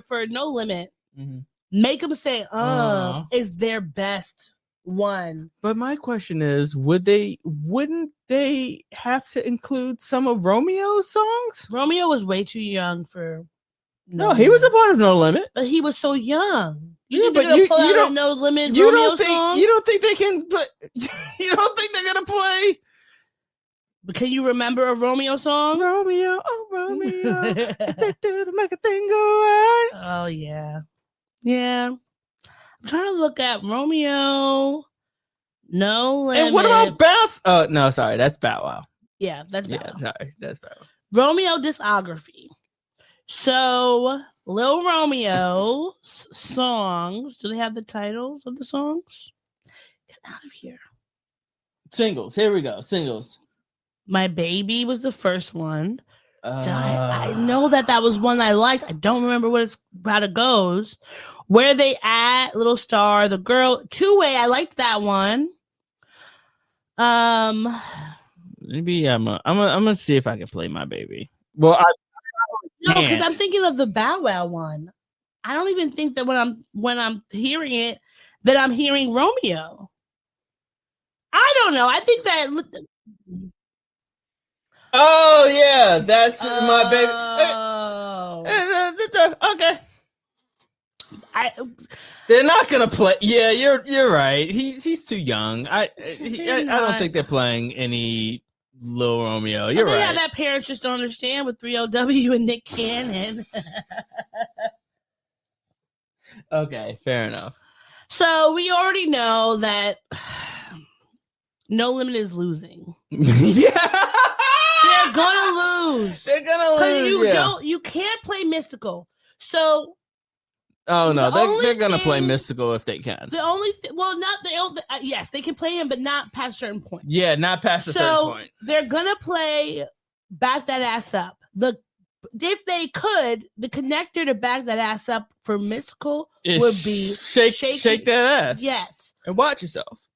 Speaker 4: for No Limit, Make Them Say is their best one.
Speaker 3: But my question is, wouldn't they have to include some of Romeo's songs?
Speaker 4: Romeo was way too young for
Speaker 3: No, he was a part of No Limit.
Speaker 4: But he was so young.
Speaker 3: You don't
Speaker 4: No Limit Romeo song?
Speaker 3: You don't think they can put you don't think they're gonna play?
Speaker 4: But can you remember a Romeo song?
Speaker 3: Romeo, oh Romeo, to make a thing go right.
Speaker 4: Oh yeah. Yeah. I'm trying to look at Romeo. No Limit.
Speaker 3: And what about Bounce? Oh no, sorry, that's Bow Wow.
Speaker 4: Yeah, that's Bow Wow.
Speaker 3: Yeah, sorry, that's Bow Wow.
Speaker 4: Romeo discography. So Lil Romeo's songs. Do they have the titles of the songs? Get out of here.
Speaker 3: Singles. Here we go. Singles.
Speaker 4: My Baby was the first one. I know that was one I liked. I don't remember how it goes. Where They At, Little Star, The Girl, Two Way. I liked that one.
Speaker 3: Maybe I'm gonna see if I can play My Baby. Well,
Speaker 4: No, because
Speaker 3: can't.
Speaker 4: I'm thinking of the Bow Wow one. I don't even think that when I'm hearing it that I'm hearing Romeo. I don't know. I think that.
Speaker 3: Oh yeah, that's my baby.
Speaker 4: Oh.
Speaker 3: Okay. They're not gonna play. Yeah, you're right. He's too young. I don't think they're playing any Lil Romeo. You're right.
Speaker 4: Yeah, that parents just don't understand with 3LW and Nick Cannon.
Speaker 3: Okay, fair enough.
Speaker 4: So we already know that No Limit is losing.
Speaker 3: Yeah,
Speaker 4: they're gonna lose.
Speaker 3: They're gonna lose.
Speaker 4: You can't play Mystical. So.
Speaker 3: Oh no, they're gonna play Mystical if they can.
Speaker 4: The only not the yes, they can play him, but not past a certain point.
Speaker 3: Yeah, not past a certain point.
Speaker 4: They're gonna play Back That Ass Up. If they could, the connector to Back That Ass Up for Mystical would be
Speaker 3: shake that ass.
Speaker 4: Yes,
Speaker 3: and watch yourself.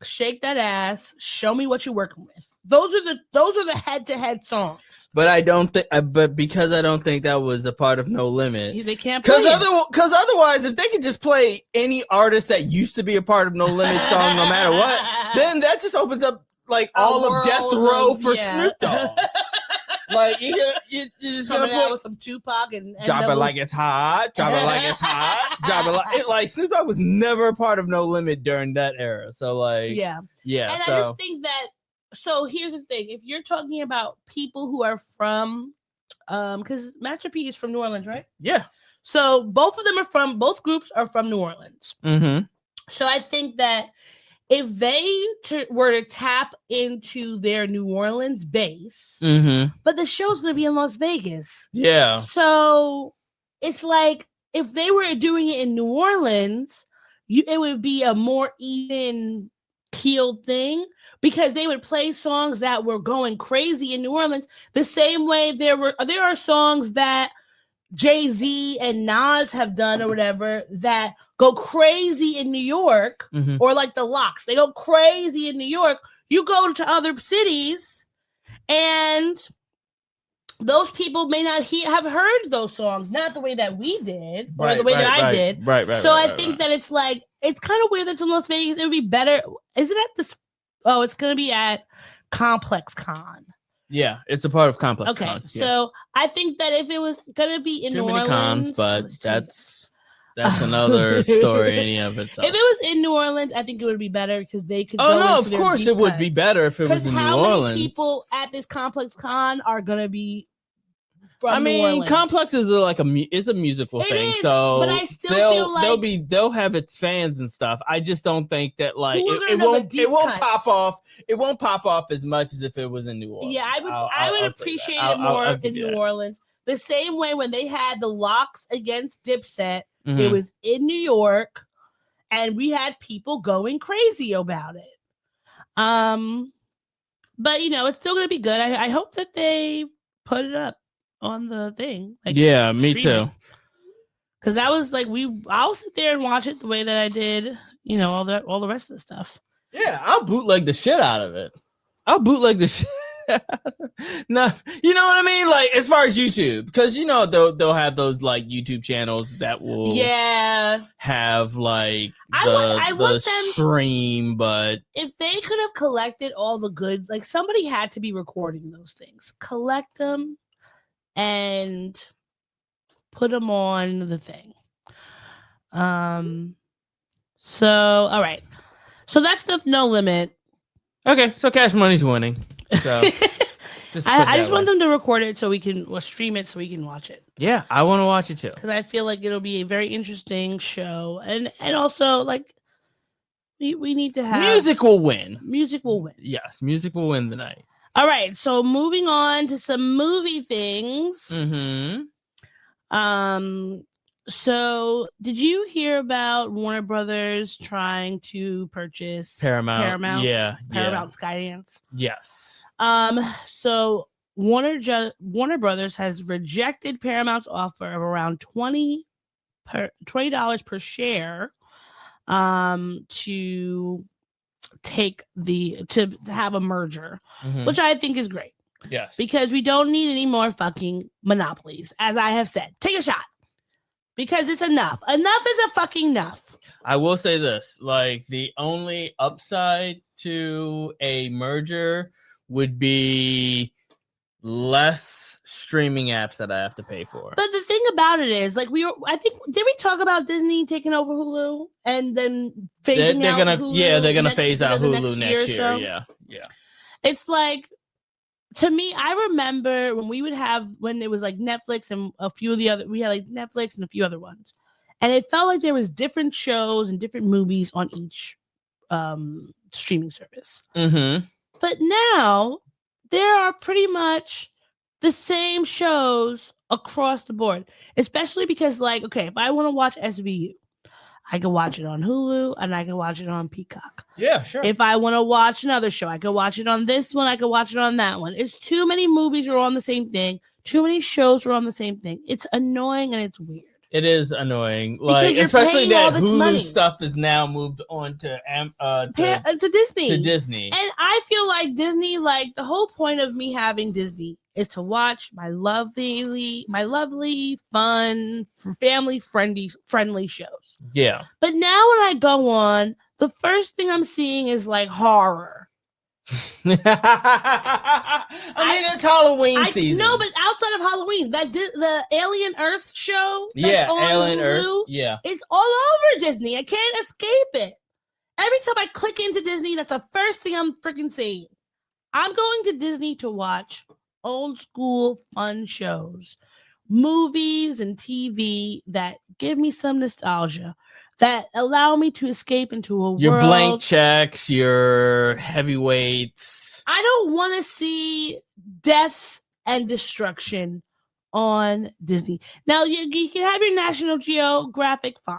Speaker 4: Shake that ass. Show me what you're working with. Those are the head-to-head songs.
Speaker 3: But I don't think. But because I don't think that was a part of No Limit,
Speaker 4: they can't play
Speaker 3: because otherwise, if they could just play any artist that used to be a part of No Limit song, no matter what, then that just opens up like all of Death Row for Snoop Dogg. Like you're just gonna put
Speaker 4: with some Tupac and
Speaker 3: drop it like it's hot, drop it like it's hot, drop it like Snoop Dogg was never a part of No Limit during that era. So like yeah.
Speaker 4: And I just think that. So here's the thing: if you're talking about people who are from, because Master P is from New Orleans, right?
Speaker 3: Yeah.
Speaker 4: So both groups are from New Orleans.
Speaker 3: Mm-hmm.
Speaker 4: So I think that if they were to tap into their New Orleans base, but the show's going to be in Las Vegas.
Speaker 3: Yeah.
Speaker 4: So it's like if they were doing it in New Orleans, it would be a more even keeled thing. Because they would play songs that were going crazy in New Orleans, the same way there are songs that Jay-Z and Nas have done or whatever that go crazy in New York, or like the Lox. They go crazy in New York. You go to other cities, and those people may not have heard those songs, not the way that we did, or the way that I did.
Speaker 3: Right.
Speaker 4: So I think that it's like it's kind of weird that it's in Las Vegas. It would be better. Is it at this? Oh, it's going to be at Complex Con.
Speaker 3: Yeah, it's a part of Complex Con.
Speaker 4: Okay, so I think that if it was going to be in New Orleans...
Speaker 3: cons, but that's another story any of itself.
Speaker 4: If it was in New Orleans, I think it would be better because they could
Speaker 3: of course it would be better if it was in New Orleans.
Speaker 4: How many people at this Complex Con are going to be from New Orleans?
Speaker 3: Complex is it's a musical thing, so
Speaker 4: but I still feel like
Speaker 3: they'll have its fans and stuff. I just don't think that like it won't pop off. It won't pop off as much as if it was in New Orleans.
Speaker 4: Yeah, I would appreciate it more in New Orleans. The same way when they had the Lox against Dipset, it was in New York, and we had people going crazy about it. But it's still gonna be good. I hope that they put it up on the thing.
Speaker 3: Yeah, me too.
Speaker 4: Because that was like I'll sit there and watch it the way that I did, all the rest of the stuff.
Speaker 3: Yeah, I'll bootleg the shit out of it. I'll bootleg the shit. No, you know what I mean? Like as far as YouTube, because they'll have those like YouTube channels that will have like the stream, but
Speaker 4: if they could have collected all the good, like somebody had to be recording those things, collect them and put them on the thing. So all right, so that's the No Limit.
Speaker 3: Okay, so Cash Money's winning. So
Speaker 4: I just want them to record it so we can stream it so we can watch it.
Speaker 3: Yeah, I want to watch it too
Speaker 4: because I feel like it'll be a very interesting show, and also like we need to have
Speaker 3: music will win.
Speaker 4: Music will win.
Speaker 3: Yes, music will win the night.
Speaker 4: All right, so moving on to some movie things. So did you hear about Warner Brothers trying to purchase Paramount?
Speaker 3: Yeah,
Speaker 4: Paramount Skydance.
Speaker 3: Yes.
Speaker 4: So Warner Brothers has rejected Paramount's offer of around $20 per share to have a merger, which I think is great.
Speaker 3: Yes.
Speaker 4: Because we don't need any more fucking monopolies. As I have said, take a shot. Because it's enough. Enough is a fucking enough.
Speaker 3: I will say this, like the only upside to a merger would be less streaming apps that I have to pay for.
Speaker 4: But the thing about it is, like, did we talk about Disney taking over Hulu and then phasing out Hulu?
Speaker 3: They're gonna phase out Hulu next year.
Speaker 4: So?
Speaker 3: Yeah.
Speaker 4: It's like, to me, I remember when it was like Netflix and a few of the other, we had like Netflix and a few other ones. And it felt like there was different shows and different movies on each streaming service.
Speaker 3: Mm-hmm.
Speaker 4: But now there are pretty much the same shows across the board, especially because, like, okay, if I want to watch SVU, I can watch it on Hulu and I can watch it on Peacock.
Speaker 3: Yeah, sure.
Speaker 4: If I want to watch another show, I can watch it on this one. I can watch it on that one. It's too many movies are on the same thing. Too many shows are on the same thing. It's annoying and it's weird.
Speaker 3: It is annoying,
Speaker 4: because
Speaker 3: like especially that Hulu
Speaker 4: money.
Speaker 3: stuff is now moved on to
Speaker 4: Disney.
Speaker 3: To Disney,
Speaker 4: and I feel like Disney, like the whole point of me having Disney is to watch my lovely, fun, family friendly shows.
Speaker 3: Yeah.
Speaker 4: But now when I go on, the first thing I'm seeing is like horror.
Speaker 3: I mean, it's Halloween season.
Speaker 4: No, but outside of Halloween, the Alien Earth show that's on
Speaker 3: Alien
Speaker 4: Hulu,
Speaker 3: Earth,
Speaker 4: it's all over Disney. I can't escape it. Every time I click into Disney, that's the first thing I'm freaking seeing. I'm going to Disney to watch old school fun shows, movies and TV that give me some nostalgia, that allow me to escape into a
Speaker 3: your
Speaker 4: world.
Speaker 3: Blank Checks, your Heavyweights.
Speaker 4: I don't want to see death and destruction on Disney. Now, you can have your National Geographic, fine.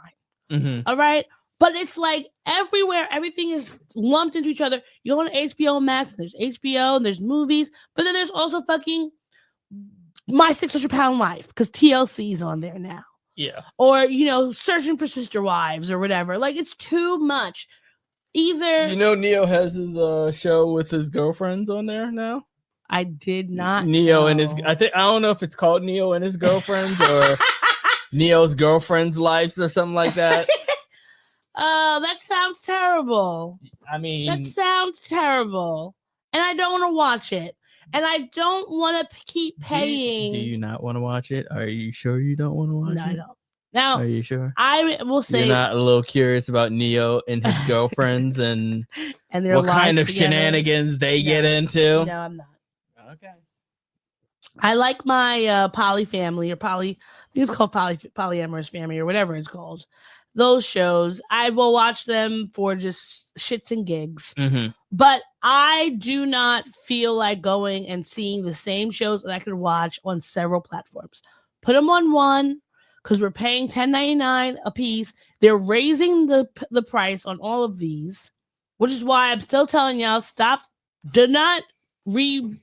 Speaker 3: Mm-hmm.
Speaker 4: All right? But it's like everywhere, everything is lumped into each other. You go on HBO Max, and there's HBO, and there's movies, but then there's also fucking My 600-Pound Life, because TLC's on there now.
Speaker 3: Yeah.
Speaker 4: Or, Searching for Sister Wives or whatever. Like, it's too much. Either...
Speaker 3: Neo has his show with his girlfriends on there now?
Speaker 4: I did not
Speaker 3: Neo
Speaker 4: know.
Speaker 3: and his... I don't know if it's called Neo and his girlfriends or Neo's girlfriend's lives or something like that.
Speaker 4: Oh, that sounds terrible.
Speaker 3: I mean...
Speaker 4: That sounds terrible. And I don't want to watch it. And I don't want to keep paying.
Speaker 3: Do you not want to watch it? Are you sure you don't want to watch it?
Speaker 4: No, I don't. Now,
Speaker 3: are you sure?
Speaker 4: I will say
Speaker 3: you're not a little curious about Neo and his girlfriends and
Speaker 4: their
Speaker 3: what kind of
Speaker 4: together.
Speaker 3: Shenanigans they get into?
Speaker 4: No, I'm not.
Speaker 3: Okay.
Speaker 4: I like my poly family or poly. I think it's called polyamorous family or whatever it's called. Those shows, I will watch them for just shits and gigs.
Speaker 3: Mm-hmm.
Speaker 4: But I do not feel like going and seeing the same shows that I could watch on several platforms. Put them on one, because we're paying $10.99 a piece. They're raising the price on all of these, which is why I'm still telling y'all, do not resume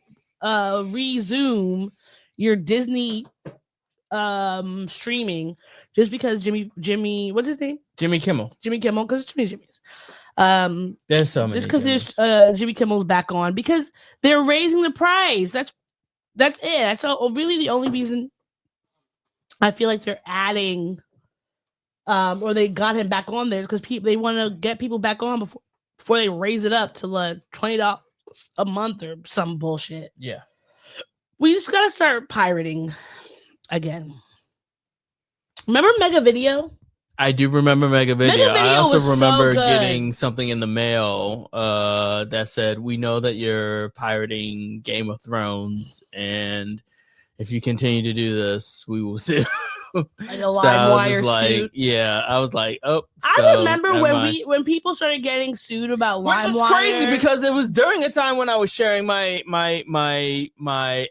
Speaker 4: your Disney streaming just because Jimmy, what's his name?
Speaker 3: Jimmy Kimmel,
Speaker 4: because it's too many Jimmys.
Speaker 3: There's so many.
Speaker 4: Just because there's Jimmy Kimmel's back on, because they're raising the price. That's it. That's really the only reason I feel like they're adding, or they got him back on there, because they want to get people back on before they raise it up to like $20 a month or some bullshit.
Speaker 3: Yeah, we
Speaker 4: just gotta start pirating again. Remember Mega Video?
Speaker 3: I do remember Mega Video. I also remember
Speaker 4: so
Speaker 3: getting something in the mail that said, "We know that you're pirating Game of Thrones, and if you continue to do this, we will sue."
Speaker 4: Like a live wire suit.
Speaker 3: Yeah, I was like, oh.
Speaker 4: I remember when people started getting sued about LimeWire.
Speaker 3: Which is crazy because it was during a time when I was sharing my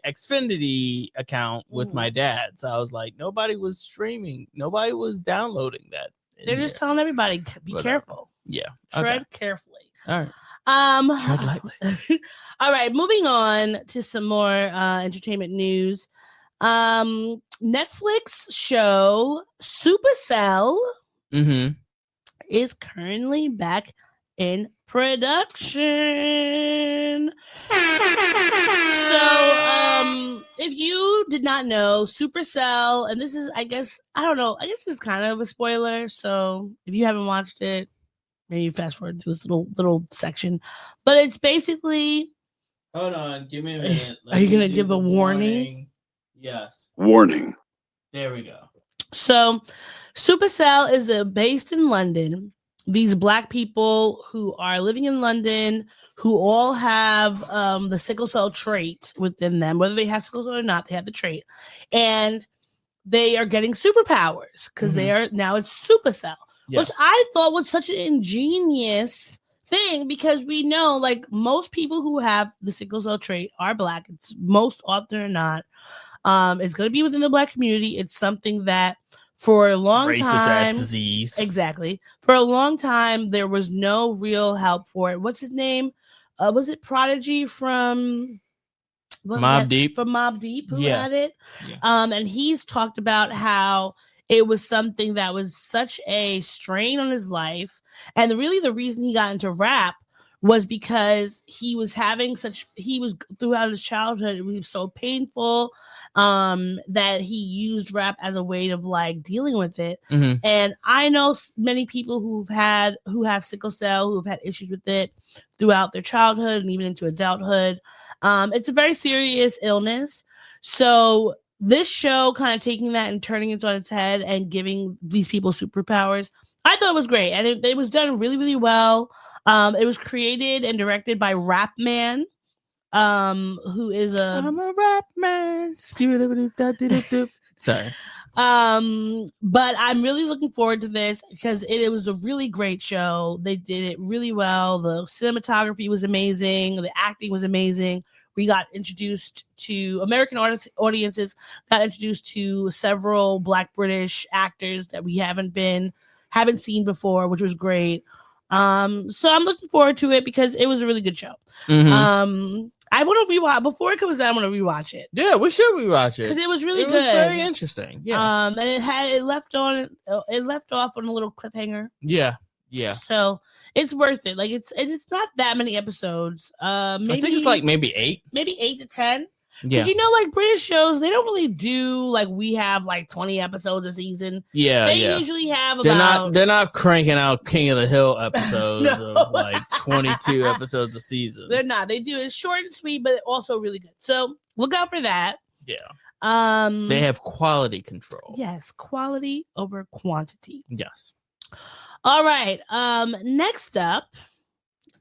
Speaker 3: Xfinity account with my dad. So I was like, nobody was streaming, nobody was downloading that.
Speaker 4: They're just telling everybody, be careful.
Speaker 3: Yeah,
Speaker 4: tread carefully.
Speaker 3: All right.
Speaker 4: Tread lightly. All right, moving on to some more entertainment news. Netflix show Supacell is currently back in production. So did not know, Supercell, and this is, I guess this is kind of a spoiler. So if you haven't watched it, maybe fast forward to this little section. But it's basically.
Speaker 3: Hold on, give me a minute.
Speaker 4: Are you gonna give a warning?
Speaker 3: Yes.
Speaker 1: Warning.
Speaker 3: There we go.
Speaker 4: So, Supacell is based in London. These Black people who are living in London, who all have the sickle cell trait within them, whether they have sickle cell or not, they have the trait, and they are getting superpowers because they are now. It's Supacell, which I thought was such an ingenious thing, because we know, like, most people who have the sickle cell trait are Black. It's most often or not. It's going to be within the Black community. It's something that for a long
Speaker 3: Racist
Speaker 4: time,
Speaker 3: ass disease.
Speaker 4: Exactly. For a long time, there was no real help for it. What's his name? Was it Prodigy from
Speaker 3: Mobb Deep?
Speaker 4: From Mobb Deep who had it?
Speaker 3: Yeah.
Speaker 4: And he's talked about how it was something that was such a strain on his life. And really the reason he got into rap was because he was throughout his childhood, it was so painful that he used rap as a way of like dealing with it. And I know many people who have sickle cell, who've had issues with it throughout their childhood and even into adulthood. It's a very serious illness. So this show kind of taking that and turning it on its head and giving these people superpowers, I thought it was great. And it was done really, really well. It was created and directed by Rap Man, who is
Speaker 3: I'm a rap man. Sorry.
Speaker 4: But I'm really looking forward to this because it was a really great show. They did it really well. The cinematography was amazing. The acting was amazing. We got introduced to American audiences, got introduced to several Black British actors that we haven't seen before, which was great. So I'm looking forward to it because it was a really good show. I want to rewatch before it comes out. I want to rewatch it.
Speaker 3: Yeah, we should rewatch it
Speaker 4: because it was really good.
Speaker 3: It was very interesting. Yeah.
Speaker 4: And it left off on a little cliffhanger.
Speaker 3: Yeah. Yeah.
Speaker 4: So it's worth it. Like it's not that many episodes. Maybe,
Speaker 3: I think it's like maybe 8.
Speaker 4: Maybe 8 to 10.
Speaker 3: Yeah.
Speaker 4: Because like British shows, they don't really do like we have like 20 episodes a season.
Speaker 3: Yeah.
Speaker 4: They usually have about.
Speaker 3: They're not cranking out King of the Hill episodes of like 22 episodes a season.
Speaker 4: They're not. They do it short and sweet, but also really good. So look out for that.
Speaker 3: Yeah. They have quality control.
Speaker 4: Yes, quality over quantity.
Speaker 3: Yes.
Speaker 4: All right. Next up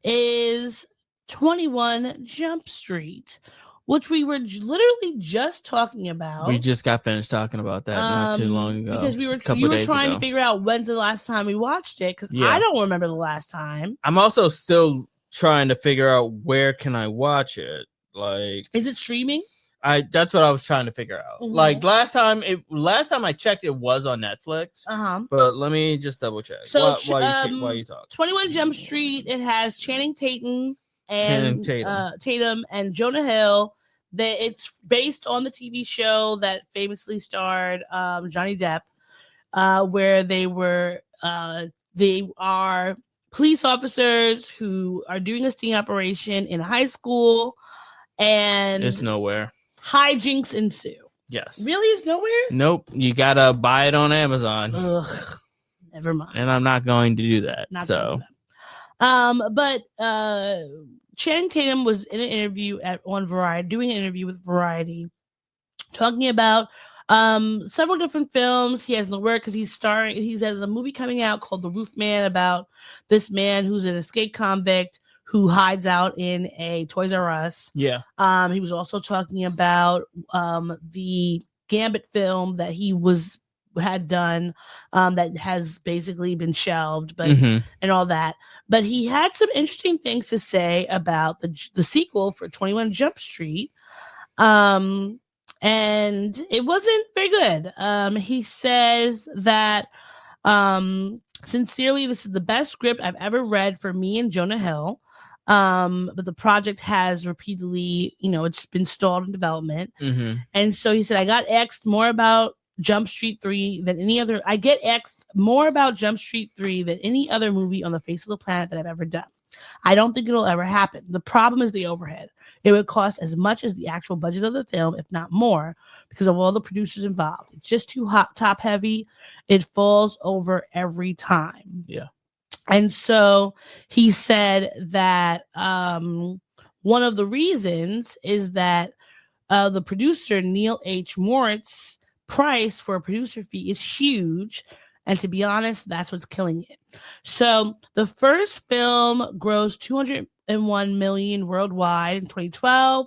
Speaker 4: is 21 Jump Street, which we were literally just talking about.
Speaker 3: We just got finished talking about that not too long ago.
Speaker 4: Because you were trying to figure out when's the last time we watched it, because I don't remember the last time.
Speaker 3: I'm also still trying to figure out where can I watch it. Like,
Speaker 4: is it streaming?
Speaker 3: That's what I was trying to figure out. Like last time I checked, it was on Netflix. But let me just double check.
Speaker 4: So
Speaker 3: while you talk.
Speaker 4: 21 Jump Street. It has Channing Tatum and Tatum and Jonah Hill. That it's based on the TV show that famously starred Johnny Depp, where they are police officers who are doing a sting operation in high school, and
Speaker 3: it's nowhere.
Speaker 4: Hijinks ensue.
Speaker 3: Yes.
Speaker 4: Really? It's nowhere?
Speaker 3: Nope. You gotta buy it on Amazon.
Speaker 4: Ugh. Never mind.
Speaker 3: And I'm not going to do that.
Speaker 4: But Channing Tatum was in an interview on Variety, doing an interview with Variety, talking about several different films he has in the work, because he has a movie coming out called The Roof Man, about this man who's an escaped convict who hides out in a Toys R Us.
Speaker 3: Yeah.
Speaker 4: He was also talking about the Gambit film that he had done, that has basically been shelved, but and all that. But he had some interesting things to say about the sequel for 21 Jump Street. And it wasn't very good. He says that sincerely, this is the best script I've ever read for me and Jonah Hill. But the project has repeatedly, it's been stalled in development. And so he said, I got asked more about Jump Street 3 than any other. I get asked more about Jump Street 3 than any other movie on the face of the planet that I've ever done. I don't think it'll ever happen. The problem is the overhead. It would cost as much as the actual budget of the film, if not more, because of all the producers involved. It's just too top heavy. It falls over every time.
Speaker 3: Yeah.
Speaker 4: And so he said that one of the reasons is that the producer, Neil H. Moritz's price for a producer fee is huge. And to be honest, that's what's killing it. So the first film grossed $201 million worldwide in 2012,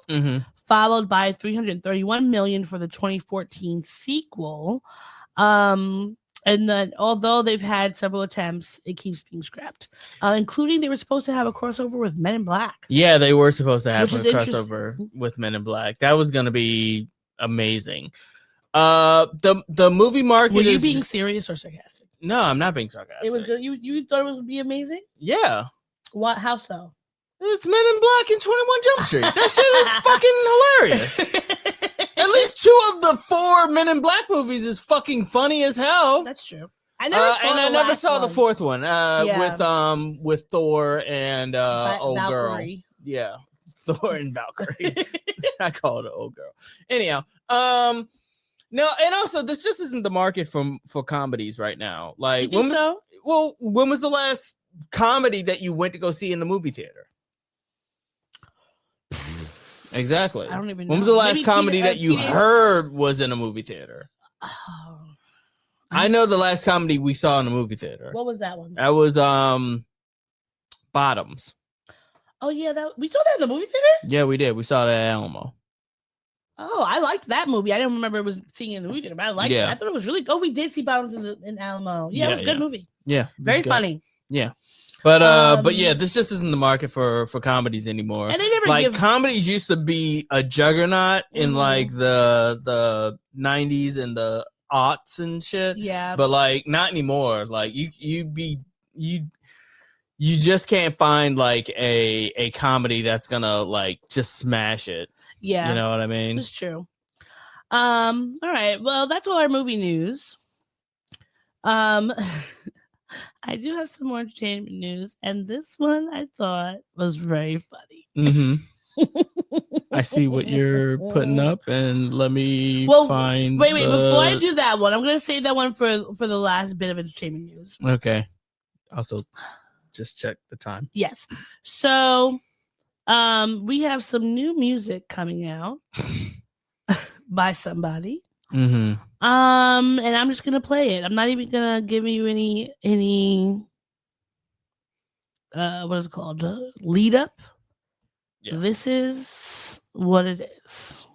Speaker 4: followed by $331 million for the 2014 sequel. And then, although they've had several attempts, it keeps being scrapped, including they were supposed to have a crossover with Men in Black.
Speaker 3: Yeah, they were supposed to have a
Speaker 4: Which is
Speaker 3: crossover with Men in Black. That was going to be amazing. The movie market
Speaker 4: Were you
Speaker 3: is
Speaker 4: being serious or sarcastic?
Speaker 3: No, I'm not being sarcastic.
Speaker 4: It was good. You thought it was going to be amazing?
Speaker 3: Yeah.
Speaker 4: What? How so?
Speaker 3: It's Men in Black and 21 Jump Street. That shit is fucking hilarious. At least 2 of the 4 Men in Black movies is fucking funny as hell.
Speaker 4: That's true. I never saw
Speaker 3: the 4th one. With Thor and old
Speaker 4: Valkyrie.
Speaker 3: girl. Yeah, Thor and Valkyrie. I call it an old girl. Anyhow, no, and also this just isn't the market for comedies right now. Like,
Speaker 4: you think so?
Speaker 3: Well, when was the last comedy that you went to go see in the movie theater? Exactly.
Speaker 4: I don't even know.
Speaker 3: When was the last
Speaker 4: Maybe
Speaker 3: comedy that you heard was in a movie theater?
Speaker 4: Oh,
Speaker 3: I know the last comedy we saw in a movie theater.
Speaker 4: what was that one?
Speaker 3: That was Bottoms.
Speaker 4: Oh yeah, we saw that in the movie theater.
Speaker 3: Yeah, we did. We saw that at Alamo.
Speaker 4: Oh, I liked that movie. I didn't remember it was seeing it in the movie theater, but I liked it.
Speaker 3: Yeah.
Speaker 4: I thought it was really good. Oh, we did see Bottoms in Alamo. Yeah, it was a good movie.
Speaker 3: Yeah,
Speaker 4: Very funny.
Speaker 3: Yeah. But yeah, this just isn't the market for comedies anymore.
Speaker 4: And they never
Speaker 3: like comedies used to be a juggernaut in like the 90s and the aughts and shit.
Speaker 4: Yeah.
Speaker 3: But like not anymore. Like you just can't find like a comedy that's gonna like just smash it.
Speaker 4: Yeah.
Speaker 3: You know what I mean?
Speaker 4: It's true. All right. Well, that's all our movie news. I do have some more entertainment news, and this one I thought was very funny.
Speaker 3: I see what you're putting up, and let me find.
Speaker 4: Wait, before I do that one, I'm gonna save that one for the last bit of entertainment news.
Speaker 3: Okay. Also, just check the time.
Speaker 4: Yes. So, we have some new music coming out by somebody. And I'm just gonna play it. I'm not even gonna give you any what is it called? Lead up. Yeah. This is what it is.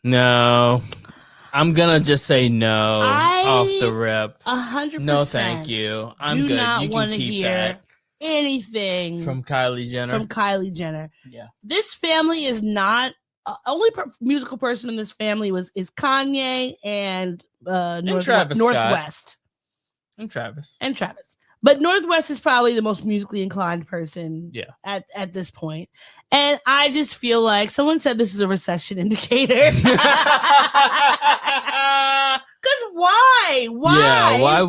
Speaker 3: No, I'm gonna just say no off the rip.
Speaker 4: 100%.
Speaker 3: No, thank you. I'm good. You can keep that.
Speaker 4: Anything
Speaker 3: from Kylie Jenner. Yeah.
Speaker 4: This family is not only musical person in this family is Kanye and Northwest.
Speaker 3: And Travis.
Speaker 4: But Northwest is probably the most musically inclined person at this point. And I just feel like someone said this is a recession indicator. Because why?
Speaker 3: Yeah, why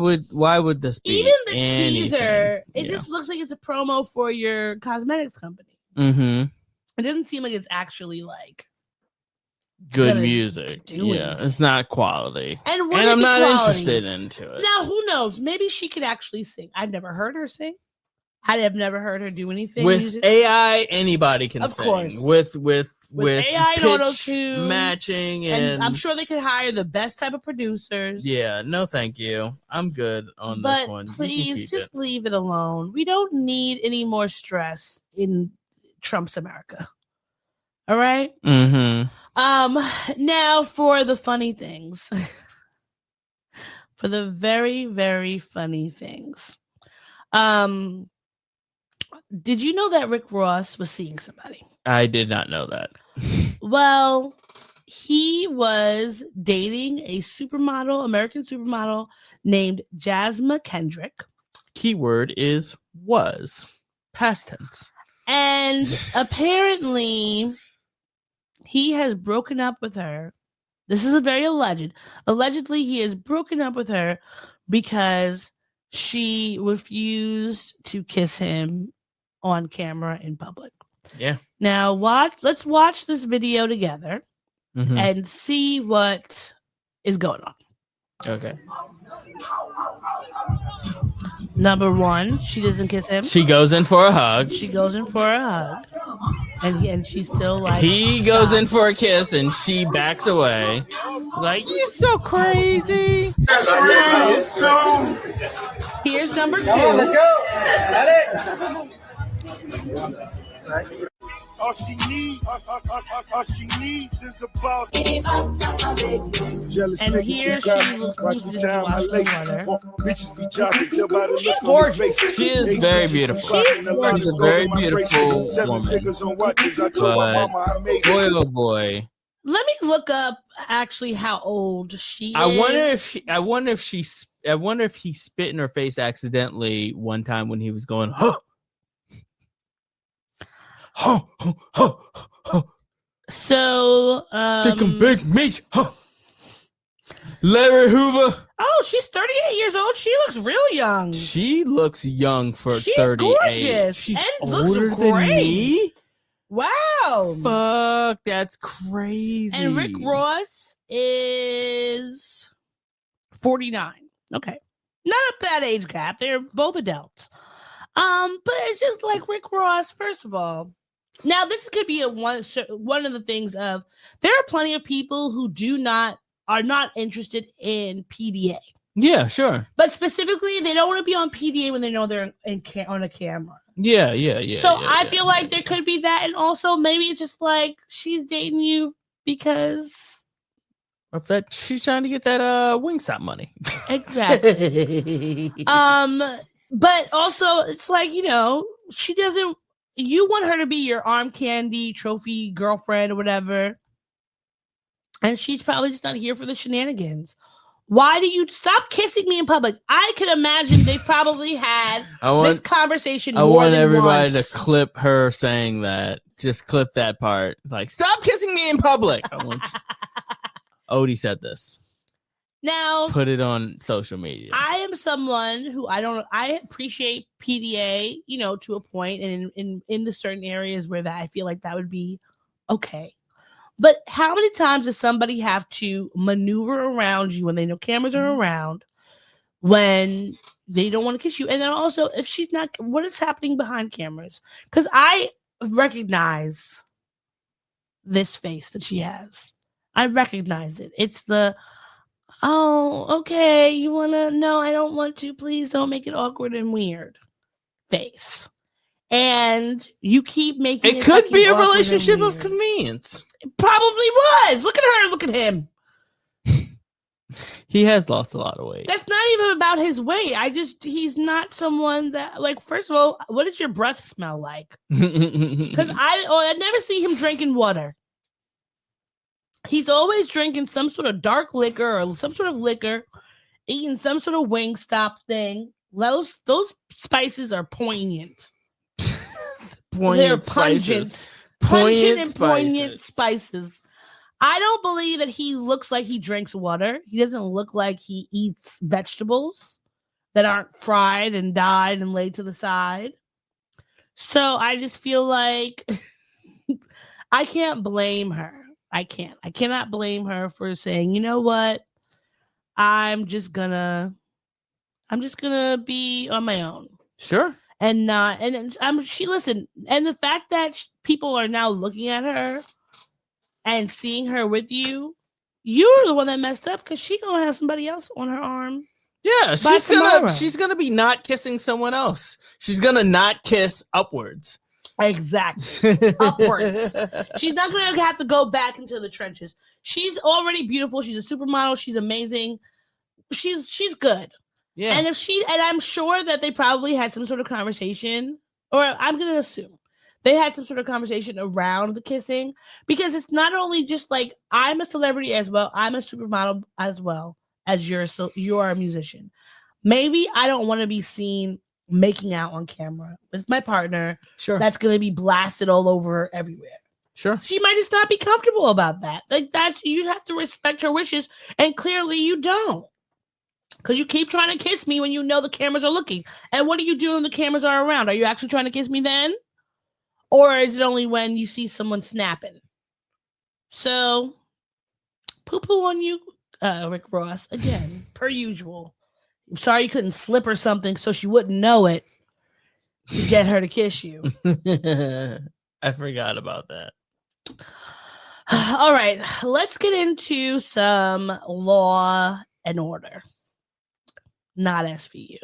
Speaker 3: would this be?
Speaker 4: Even the teaser, it just looks like it's a promo for your cosmetics company. It doesn't seem like it's actually like
Speaker 3: good music. It's not quality. And I'm not interested into it.
Speaker 4: Now, who knows? Maybe she could actually sing. I've never heard her sing. I have never heard her do anything.
Speaker 3: With AI, anybody can sing. Of course. With
Speaker 4: AI and auto-tune
Speaker 3: matching,
Speaker 4: and I'm sure they could hire the best type of producers.
Speaker 3: Yeah, no, thank you. I'm good on this one.
Speaker 4: Please just leave it alone. We don't need any more stress in Trump's America. All right. Now for the funny things. For the very, very funny things. Did you know that Rick Ross was seeing somebody?
Speaker 3: I did not know that.
Speaker 4: Well, he was dating a American supermodel named Jasmine Kendrick.
Speaker 3: Keyword is was. Past tense.
Speaker 4: And apparently, he has broken up with her. This is a very alleged. Allegedly, he has broken up with her because she refused to kiss him on camera in public.
Speaker 3: Yeah.
Speaker 4: Now, let's watch this video together and see what is going on.
Speaker 3: Okay.
Speaker 4: Number one, she doesn't kiss him.
Speaker 3: She goes in for a hug.
Speaker 4: She goes in for a hug. And she's still like...
Speaker 3: He goes in for a kiss and she backs away. Like, you're so crazy.
Speaker 4: Here's number 2.
Speaker 1: Let's go.
Speaker 6: All she needs is a boss. Jealous
Speaker 4: And
Speaker 6: niggas
Speaker 4: here
Speaker 6: who got
Speaker 4: she
Speaker 6: me.
Speaker 4: looks
Speaker 6: Watch
Speaker 4: like
Speaker 6: me
Speaker 4: she's
Speaker 6: down my
Speaker 4: watching
Speaker 6: lace.
Speaker 4: water.
Speaker 6: Bitches be jogging, tell by the
Speaker 4: She's
Speaker 6: look on
Speaker 4: gorgeous.
Speaker 6: their face.
Speaker 3: She is
Speaker 6: Eight
Speaker 3: very
Speaker 6: bitches
Speaker 3: beautiful.
Speaker 6: rocking a lot
Speaker 3: She's
Speaker 6: of
Speaker 3: a very
Speaker 6: gold in my
Speaker 3: beautiful
Speaker 6: bracelet. 7
Speaker 3: woman.
Speaker 6: figures on watches. I told my
Speaker 3: But
Speaker 6: mama I made
Speaker 3: boy,
Speaker 6: it.
Speaker 3: oh boy.
Speaker 4: Let me look up actually how old she is.
Speaker 3: I wonder if he spit in her face accidentally one time when he was going, huh. Huh, huh, huh, huh.
Speaker 4: So,
Speaker 3: Think I'm big meat, huh? Larry Hoover.
Speaker 4: oh, she's 38 years old. She looks real young.
Speaker 3: She looks young for
Speaker 4: She's
Speaker 3: 38.
Speaker 4: gorgeous
Speaker 3: She's
Speaker 4: and looks
Speaker 3: older than
Speaker 4: great.
Speaker 3: me.
Speaker 4: Wow.
Speaker 3: Fuck, that's crazy.
Speaker 4: And Rick Ross is 49. Okay. Not a bad age gap. They're both adults. But it's just like Rick Ross, first of all. Now, this could be one of the things of there are plenty of people who are not interested in PDA.
Speaker 3: Yeah, sure.
Speaker 4: But specifically, they don't want to be on PDA when they know they're on a camera.
Speaker 3: Yeah.
Speaker 4: So I feel like there could be that, and also maybe it's just like she's dating you because
Speaker 3: Or if that she's trying to get that Wingstop money.
Speaker 4: exactly. But also it's like, you know, she doesn't. You want her to be your arm candy trophy girlfriend or whatever, and she's probably just not here for the shenanigans. Why do you stop kissing me in public? I could imagine they probably had this conversation.
Speaker 3: I want everybody
Speaker 4: once.
Speaker 3: to clip her saying that. Just clip that part. Like, stop kissing me in public. I want Odie said this.
Speaker 4: Now,
Speaker 3: Put it on social media.
Speaker 4: I am someone who I appreciate PDA, you know, to a point, and in the certain areas where that I feel like that would be okay. But how many times does somebody have to maneuver around you when they know cameras are around, when they don't want to kiss you? And then also, if she's not, what is happening behind cameras? Because I recognize this face that she has. I recognize it. It's the, oh, okay, you want to, no, I don't want to. Please don't make it awkward and weird face. And you keep making
Speaker 3: it could be a
Speaker 4: awkward and
Speaker 3: relationship of
Speaker 4: weird.
Speaker 3: convenience.
Speaker 4: It probably was. Look at her. Look at him.
Speaker 3: He has lost a lot of weight.
Speaker 4: That's not even about his weight. He's not someone that, like, first of all, what does your breath smell like? Because I never see him drinking water. He's always drinking some sort of dark liquor or some sort of liquor, eating some sort of Wingstop thing. Those spices are poignant. They're pungent. Poignant spices. I don't believe that he looks like he drinks water. He doesn't look like he eats vegetables that aren't fried and dyed and laid to the side. So I just feel like I can't blame her. I cannot blame her for saying, you know what? I'm just gonna be on my own.
Speaker 3: Sure.
Speaker 4: And not, and listen, and the fact that people are now looking at her and seeing her with you, you're the one that messed up because she gonna have somebody else on her arm.
Speaker 3: Yeah,
Speaker 4: tomorrow.
Speaker 3: she's gonna be not kissing someone else. She's gonna not kiss upwards.
Speaker 4: Exactly. Upwards. She's not gonna have to go back into the trenches. She's already beautiful. She's a supermodel. She's amazing. She's good.
Speaker 3: Yeah.
Speaker 4: And I'm sure that they probably had some sort of conversation, or I'm gonna assume they had some sort of conversation around the kissing, because it's not only just like I'm a celebrity as well, I'm a supermodel as well as you're a musician. Maybe I don't want to be seen making out on camera with my partner,
Speaker 3: Sure.
Speaker 4: that's going to be blasted all over everywhere.
Speaker 3: Sure.
Speaker 4: She might just not be comfortable about that. Like that's you have to respect her wishes, and clearly you don't, because you keep trying to kiss me when you know the cameras are looking. And what do you do when the cameras are around? Are you actually trying to kiss me then, or is it only when you see someone snapping? So, poo poo on you, Rick Ross again, per usual. I'm sorry you couldn't slip her something so she wouldn't know it to get her to kiss you.
Speaker 3: I forgot about that.
Speaker 4: All right, let's get into some law and order. Not SVU.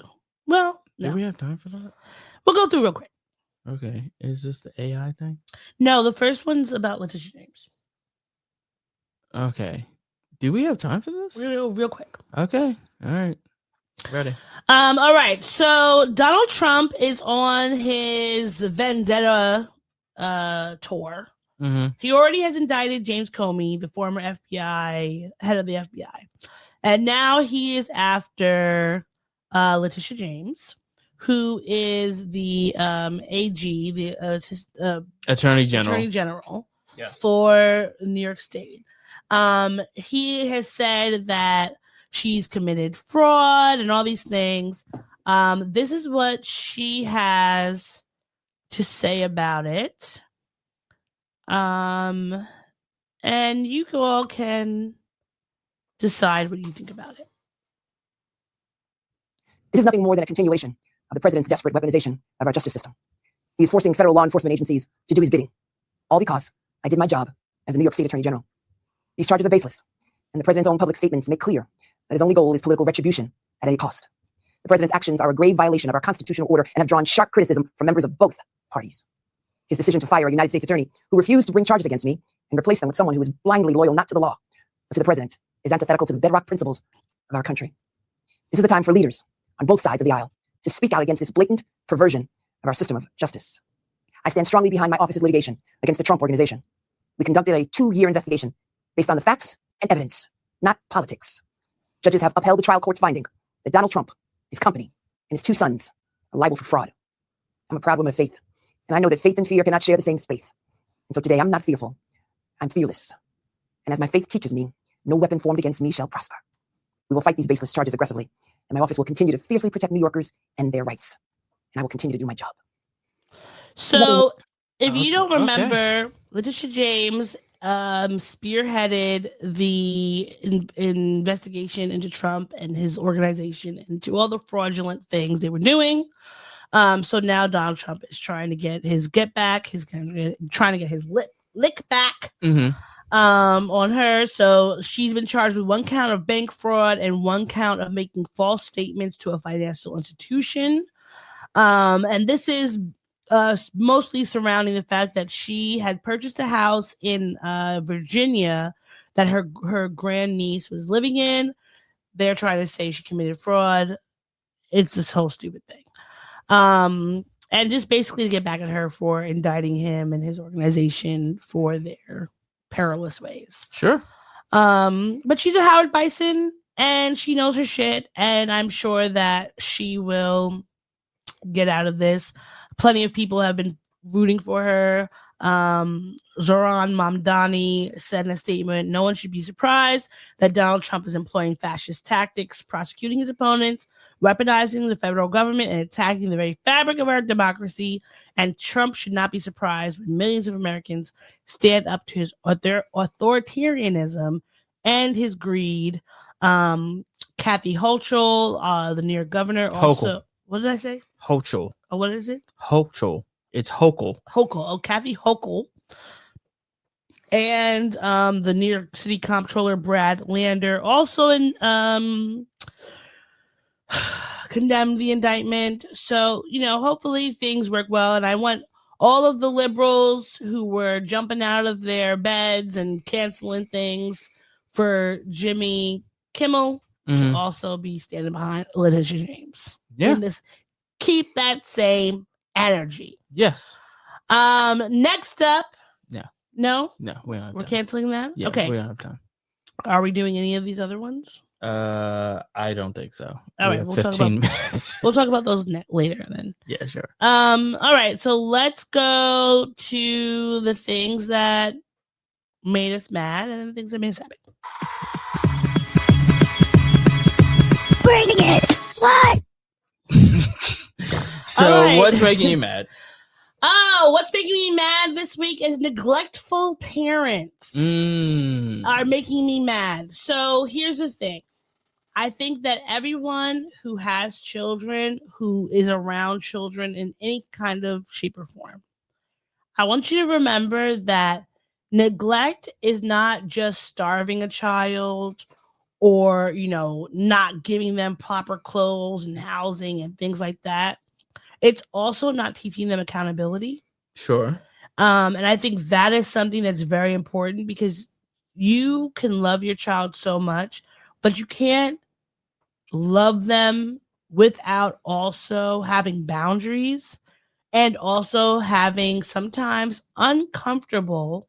Speaker 4: Well, no.
Speaker 3: Do we have time for that?
Speaker 4: We'll go through real quick.
Speaker 3: Okay. Is this the AI thing?
Speaker 4: No, the first one's about Letitia James.
Speaker 3: Okay. Do we have time for this?
Speaker 4: We're gonna go real quick.
Speaker 3: Okay. All right. Ready.
Speaker 4: All right. So Donald Trump is on his vendetta tour.
Speaker 3: Mm-hmm.
Speaker 4: He already has indicted James Comey, the former FBI head of the FBI, and now he is after Letitia James, who is the AG, the
Speaker 3: Attorney General.
Speaker 4: Attorney General
Speaker 3: Yes.
Speaker 4: for New York State. He has said that she's committed fraud and all these things. This is what she has to say about it. And you all can decide what you think about it.
Speaker 7: This is nothing more than a continuation of the president's desperate weaponization of our justice system. He is forcing federal law enforcement agencies to do his bidding, all because I did my job as the New York State Attorney General. These charges are baseless, and the president's own public statements make clear that his only goal is political retribution at any cost. The president's actions are a grave violation of our constitutional order and have drawn sharp criticism from members of both parties. His decision to fire a United States attorney who refused to bring charges against me and replace them with someone who is blindly loyal not to the law, but to the president, is antithetical to the bedrock principles of our country. This is the time for leaders on both sides of the aisle to speak out against this blatant perversion of our system of justice. I stand strongly behind my office's litigation against the Trump Organization. We conducted a 2-year investigation based on the facts and evidence, not politics. Judges have upheld the trial court's finding that Donald Trump, his company, and his 2 sons are liable for fraud. I'm a proud woman of faith, and I know that faith and fear cannot share the same space. And so today I'm not fearful, I'm fearless. And as my faith teaches me, no weapon formed against me shall prosper. We will fight these baseless charges aggressively, and my office will continue to fiercely protect New Yorkers and their rights. And I will continue to do my job.
Speaker 4: So, if you don't remember, Letitia James spearheaded the investigation into Trump and his organization into all the fraudulent things they were doing. So now Donald Trump is trying to get his back. He's trying to get his lick back on her. So she's been charged with 1 count of bank fraud and 1 count of making false statements to a financial institution. And this is mostly surrounding the fact that she had purchased a house in Virginia that her grandniece was living in. They're trying to say she committed fraud. It's this whole stupid thing. And just basically to get back at her for indicting him and his organization for their perilous ways.
Speaker 3: Sure.
Speaker 4: But she's a Howard Bison and she knows her shit, and I'm sure that she will get out of this. Plenty of people have been rooting for her. Zoran Mamdani said in a statement, "No one should be surprised that Donald Trump is employing fascist tactics, prosecuting his opponents, weaponizing the federal government, and attacking the very fabric of our democracy. And Trump should not be surprised when millions of Americans stand up to his authoritarianism and his greed." Kathy Hochul, the New York governor, also.
Speaker 3: Hochul.
Speaker 4: What did I say?
Speaker 3: Hochul.
Speaker 4: Oh, what is it?
Speaker 3: Hochul. It's Hochul.
Speaker 4: Hochul. Oh, Kathy Hochul. And the New York City Comptroller Brad Lander also condemned the indictment. So, hopefully things work well. And I want all of the liberals who were jumping out of their beds and canceling things for Jimmy Kimmel to also be standing behind Letitia James.
Speaker 3: Yeah.
Speaker 4: Keep that same energy.
Speaker 3: Yes.
Speaker 4: Next up.
Speaker 3: No, we don't have
Speaker 4: We're
Speaker 3: time.
Speaker 4: canceling that?
Speaker 3: Yeah,
Speaker 4: okay.
Speaker 3: we don't have time.
Speaker 4: Are we doing any of these other ones?
Speaker 3: I don't think so.
Speaker 4: All
Speaker 3: We
Speaker 4: right,
Speaker 3: have
Speaker 4: we'll
Speaker 3: 15 minutes.
Speaker 4: We'll talk about those later then.
Speaker 3: Yeah, sure.
Speaker 4: All right, so let's go to the things that made us mad and the things that made us happy.
Speaker 5: Bring it! What?
Speaker 3: So,
Speaker 4: All right.
Speaker 3: what's making you mad?
Speaker 4: Oh, what's making me mad this week is neglectful parents are making me mad. So here's the thing. I think that everyone who has children, who is around children in any kind of shape or form, I want you to remember that neglect is not just starving a child or, not giving them proper clothes and housing and things like that. It's also not teaching them accountability.
Speaker 3: Sure.
Speaker 4: And I think that is something that's very important because you can love your child so much, but you can't love them without also having boundaries and also having sometimes uncomfortable,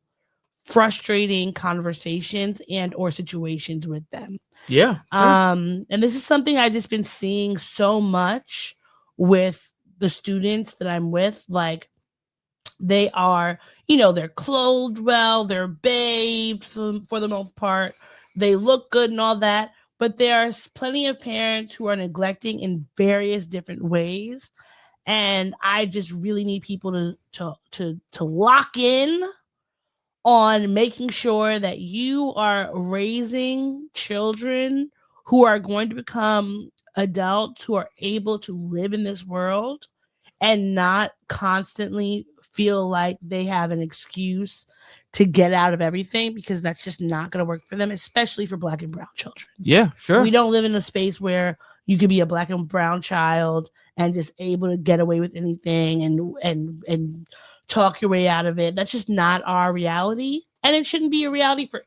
Speaker 4: frustrating conversations and or situations with them.
Speaker 3: Yeah. Sure.
Speaker 4: And this is something I've just been seeing so much with the students that I'm with. Like, they are, they're clothed well, they're bathed for the most part, they look good and all that, but there's plenty of parents who are neglecting in various different ways, and I just really need people to lock in on making sure that you are raising children who are going to become adults who are able to live in this world and not constantly feel like they have an excuse to get out of everything, because that's just not going to work for them, especially for Black and brown children.
Speaker 3: Yeah, sure.
Speaker 4: We don't live in a space where you could be a Black and brown child and just able to get away with anything and talk your way out of it. That's just not our reality, and it shouldn't be a reality for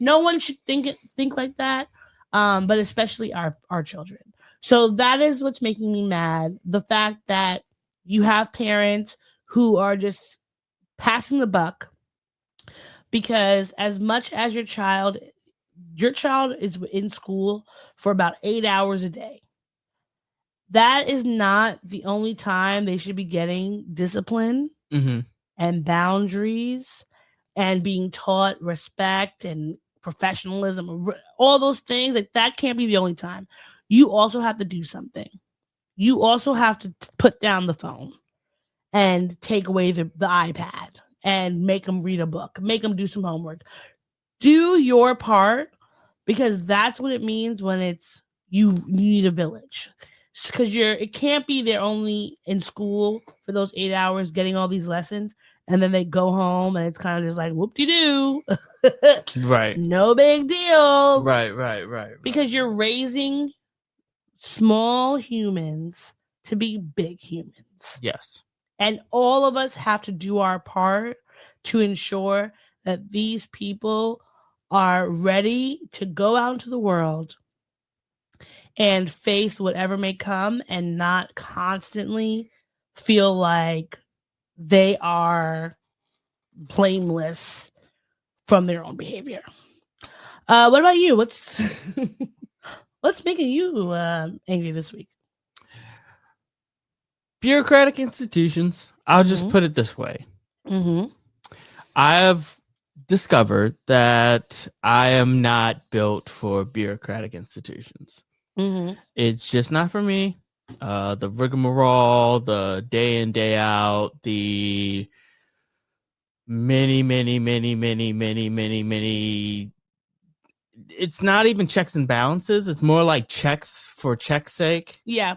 Speaker 4: no one should think like that, but especially our children. So that is what's making me mad. The fact that you have parents who are just passing the buck, because as much as your child is in school for about 8 hours a day, that is not the only time they should be getting discipline and boundaries and being taught respect and professionalism, all those things. Like, that can't be the only time. You also have to do something. You also have to put down the phone and take away the iPad and make them read a book, make them do some homework. Do your part, because that's what it means when it's you need a village. Because it can't be they're only in school for those 8 hours getting all these lessons, and then they go home and it's kind of just like whoop-de-doo.
Speaker 3: Right.
Speaker 4: No big deal.
Speaker 3: Right.
Speaker 4: Because you're raising small humans to be big humans.
Speaker 3: Yes.
Speaker 4: And all of us have to do our part to ensure that these people are ready to go out into the world and face whatever may come and not constantly feel like they are blameless from their own behavior. What about you? What's making you angry this week?
Speaker 3: Bureaucratic institutions. I'll just put it this way. I have discovered that I am not built for bureaucratic institutions. It's just not for me. The rigmarole, the day in, day out, the many. It's not even checks and balances. It's more like checks for check's sake.
Speaker 4: Yeah.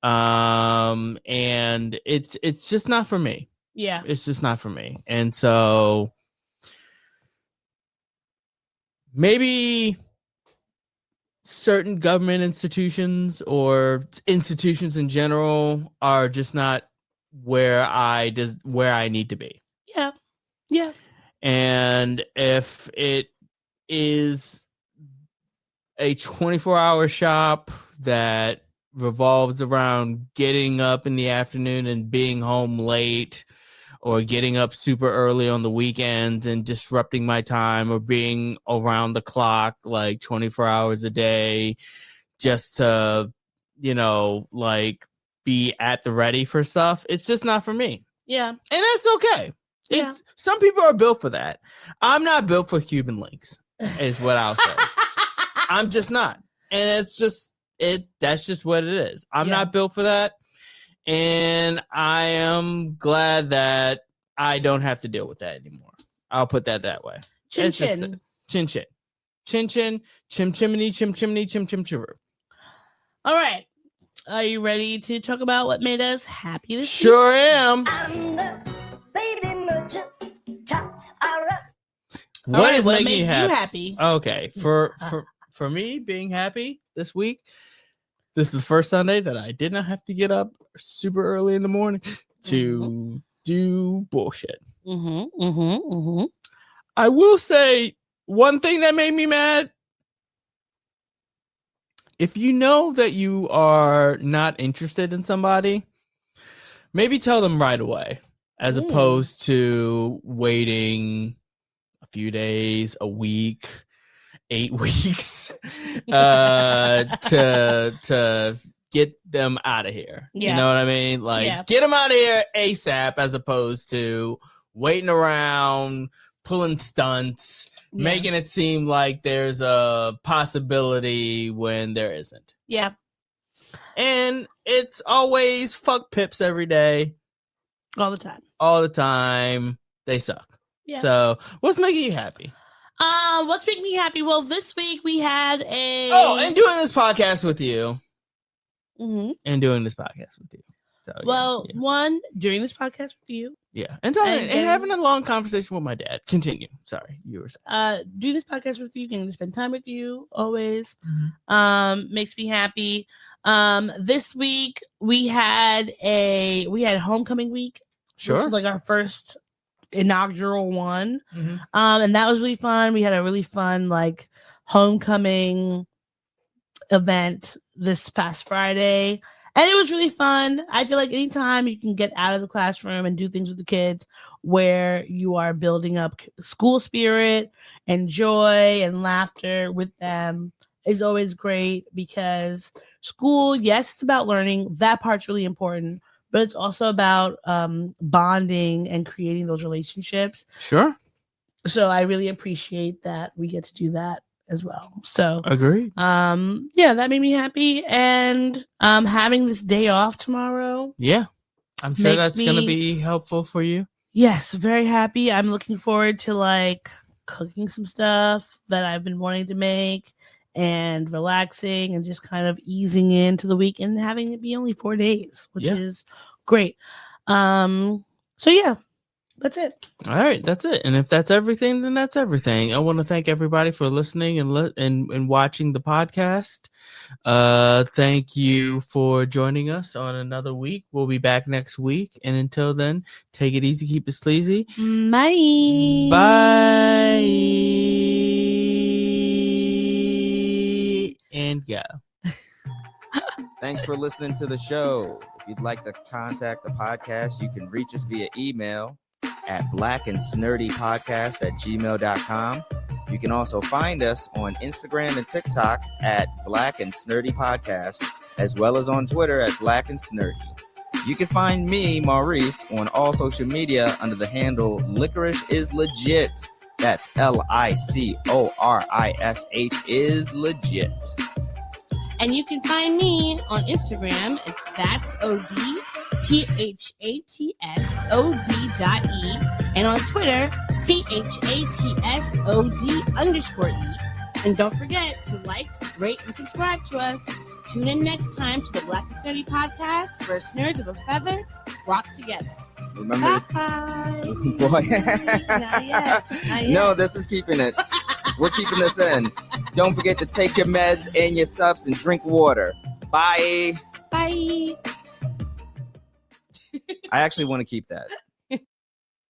Speaker 3: And it's just not for me.
Speaker 4: Yeah.
Speaker 3: It's just not for me. And so maybe certain government institutions or institutions in general are just not where I need to be.
Speaker 4: Yeah. Yeah.
Speaker 3: And if it is a 24-hour shop that revolves around getting up in the afternoon and being home late, or getting up super early on the weekends and disrupting my time, or being around the clock like 24 hours a day just to, like be at the ready for stuff. It's just not for me.
Speaker 4: Yeah.
Speaker 3: And that's okay.
Speaker 4: Yeah.
Speaker 3: Some people are built for that. I'm not built for Cuban links, is what I'll say. I'm just not. And it's just that's just what it is. I'm not built for that. And I am glad that I don't have to deal with that anymore. I'll put that way.
Speaker 4: Chin chin.
Speaker 3: Chin chin. Chin chin. Chim chimney, chim chimney, chim chim chiver.
Speaker 4: All right. Are you ready to talk about what made us happy this week?
Speaker 3: Sure am. What is making you happy? Okay. For me being happy this week, this is the first Sunday that I did not have to get up super early in the morning to do bullshit. I will say one thing that made me mad. If you know that you are not interested in somebody, maybe tell them right away, as opposed to waiting a few days, a week, 8 weeks to get them out of here.
Speaker 4: Yeah.
Speaker 3: You know what I mean? Like, get them out of here ASAP, as opposed to waiting around, pulling stunts, making it seem like there's a possibility when there isn't.
Speaker 4: Yeah.
Speaker 3: And it's always fuck pips every day.
Speaker 4: All the time.
Speaker 3: All the time. They suck.
Speaker 4: Yeah.
Speaker 3: So what's making you happy?
Speaker 4: What's making me happy? Well, this week we had
Speaker 3: and doing this podcast with you. And doing this podcast with you. So, one, doing this podcast with you. Yeah. And having a long conversation with my dad. Continue. Sorry, you were saying.
Speaker 4: Do this podcast with you, getting to spend time with you always. Makes me happy. This week we had homecoming week.
Speaker 3: Sure.
Speaker 4: This was like our first inaugural one. And that was really fun. We had a really fun like homecoming event this past Friday. And it was really fun. I feel like anytime you can get out of the classroom and do things with the kids where you are building up school spirit and joy and laughter with them is always great, because school, yes, it's about learning. That part's really important, but it's also about bonding and creating those relationships.
Speaker 3: Sure.
Speaker 4: So I really appreciate that we get to do that as well. So
Speaker 3: agreed.
Speaker 4: That made me happy. And having this day off tomorrow.
Speaker 3: Yeah. I'm sure that's gonna be helpful for you.
Speaker 4: Yes, very happy. I'm looking forward to like cooking some stuff that I've been wanting to make and relaxing and just kind of easing into the week and having it be only 4 days, which is great. So yeah. That's it.
Speaker 3: All right, that's it. And if that's everything, then that's everything. I want to thank everybody for listening and watching the podcast. Thank you for joining us on another week. We'll be back next week. And until then, take it easy, keep it sleazy.
Speaker 4: Bye.
Speaker 3: Bye. And go.
Speaker 8: Thanks for listening to the show. If you'd like to contact the podcast, you can reach us via email at blackandsnerdypodcast@gmail.com. You can also find us on Instagram and TikTok at Black and Snerdy Podcast, as well as on Twitter at Black and Snerdy. You can find me, Maurice, on all social media under the handle Licorish is Legit. That's LICORISH is legit.
Speaker 4: And you can find me on Instagram. It's ThatsOD.E. And on Twitter, THATSOD_E. And don't forget to like, rate, and subscribe to us. Tune in next time to the Black and Snerdy Podcast, where nerds of a feather flock together.
Speaker 8: Remember,
Speaker 4: bye.
Speaker 8: Boy.
Speaker 4: Not yet.
Speaker 8: No, this is keeping it. We're keeping this in. Don't forget to take your meds and your subs and drink water. Bye.
Speaker 4: Bye.
Speaker 8: I actually want to keep that.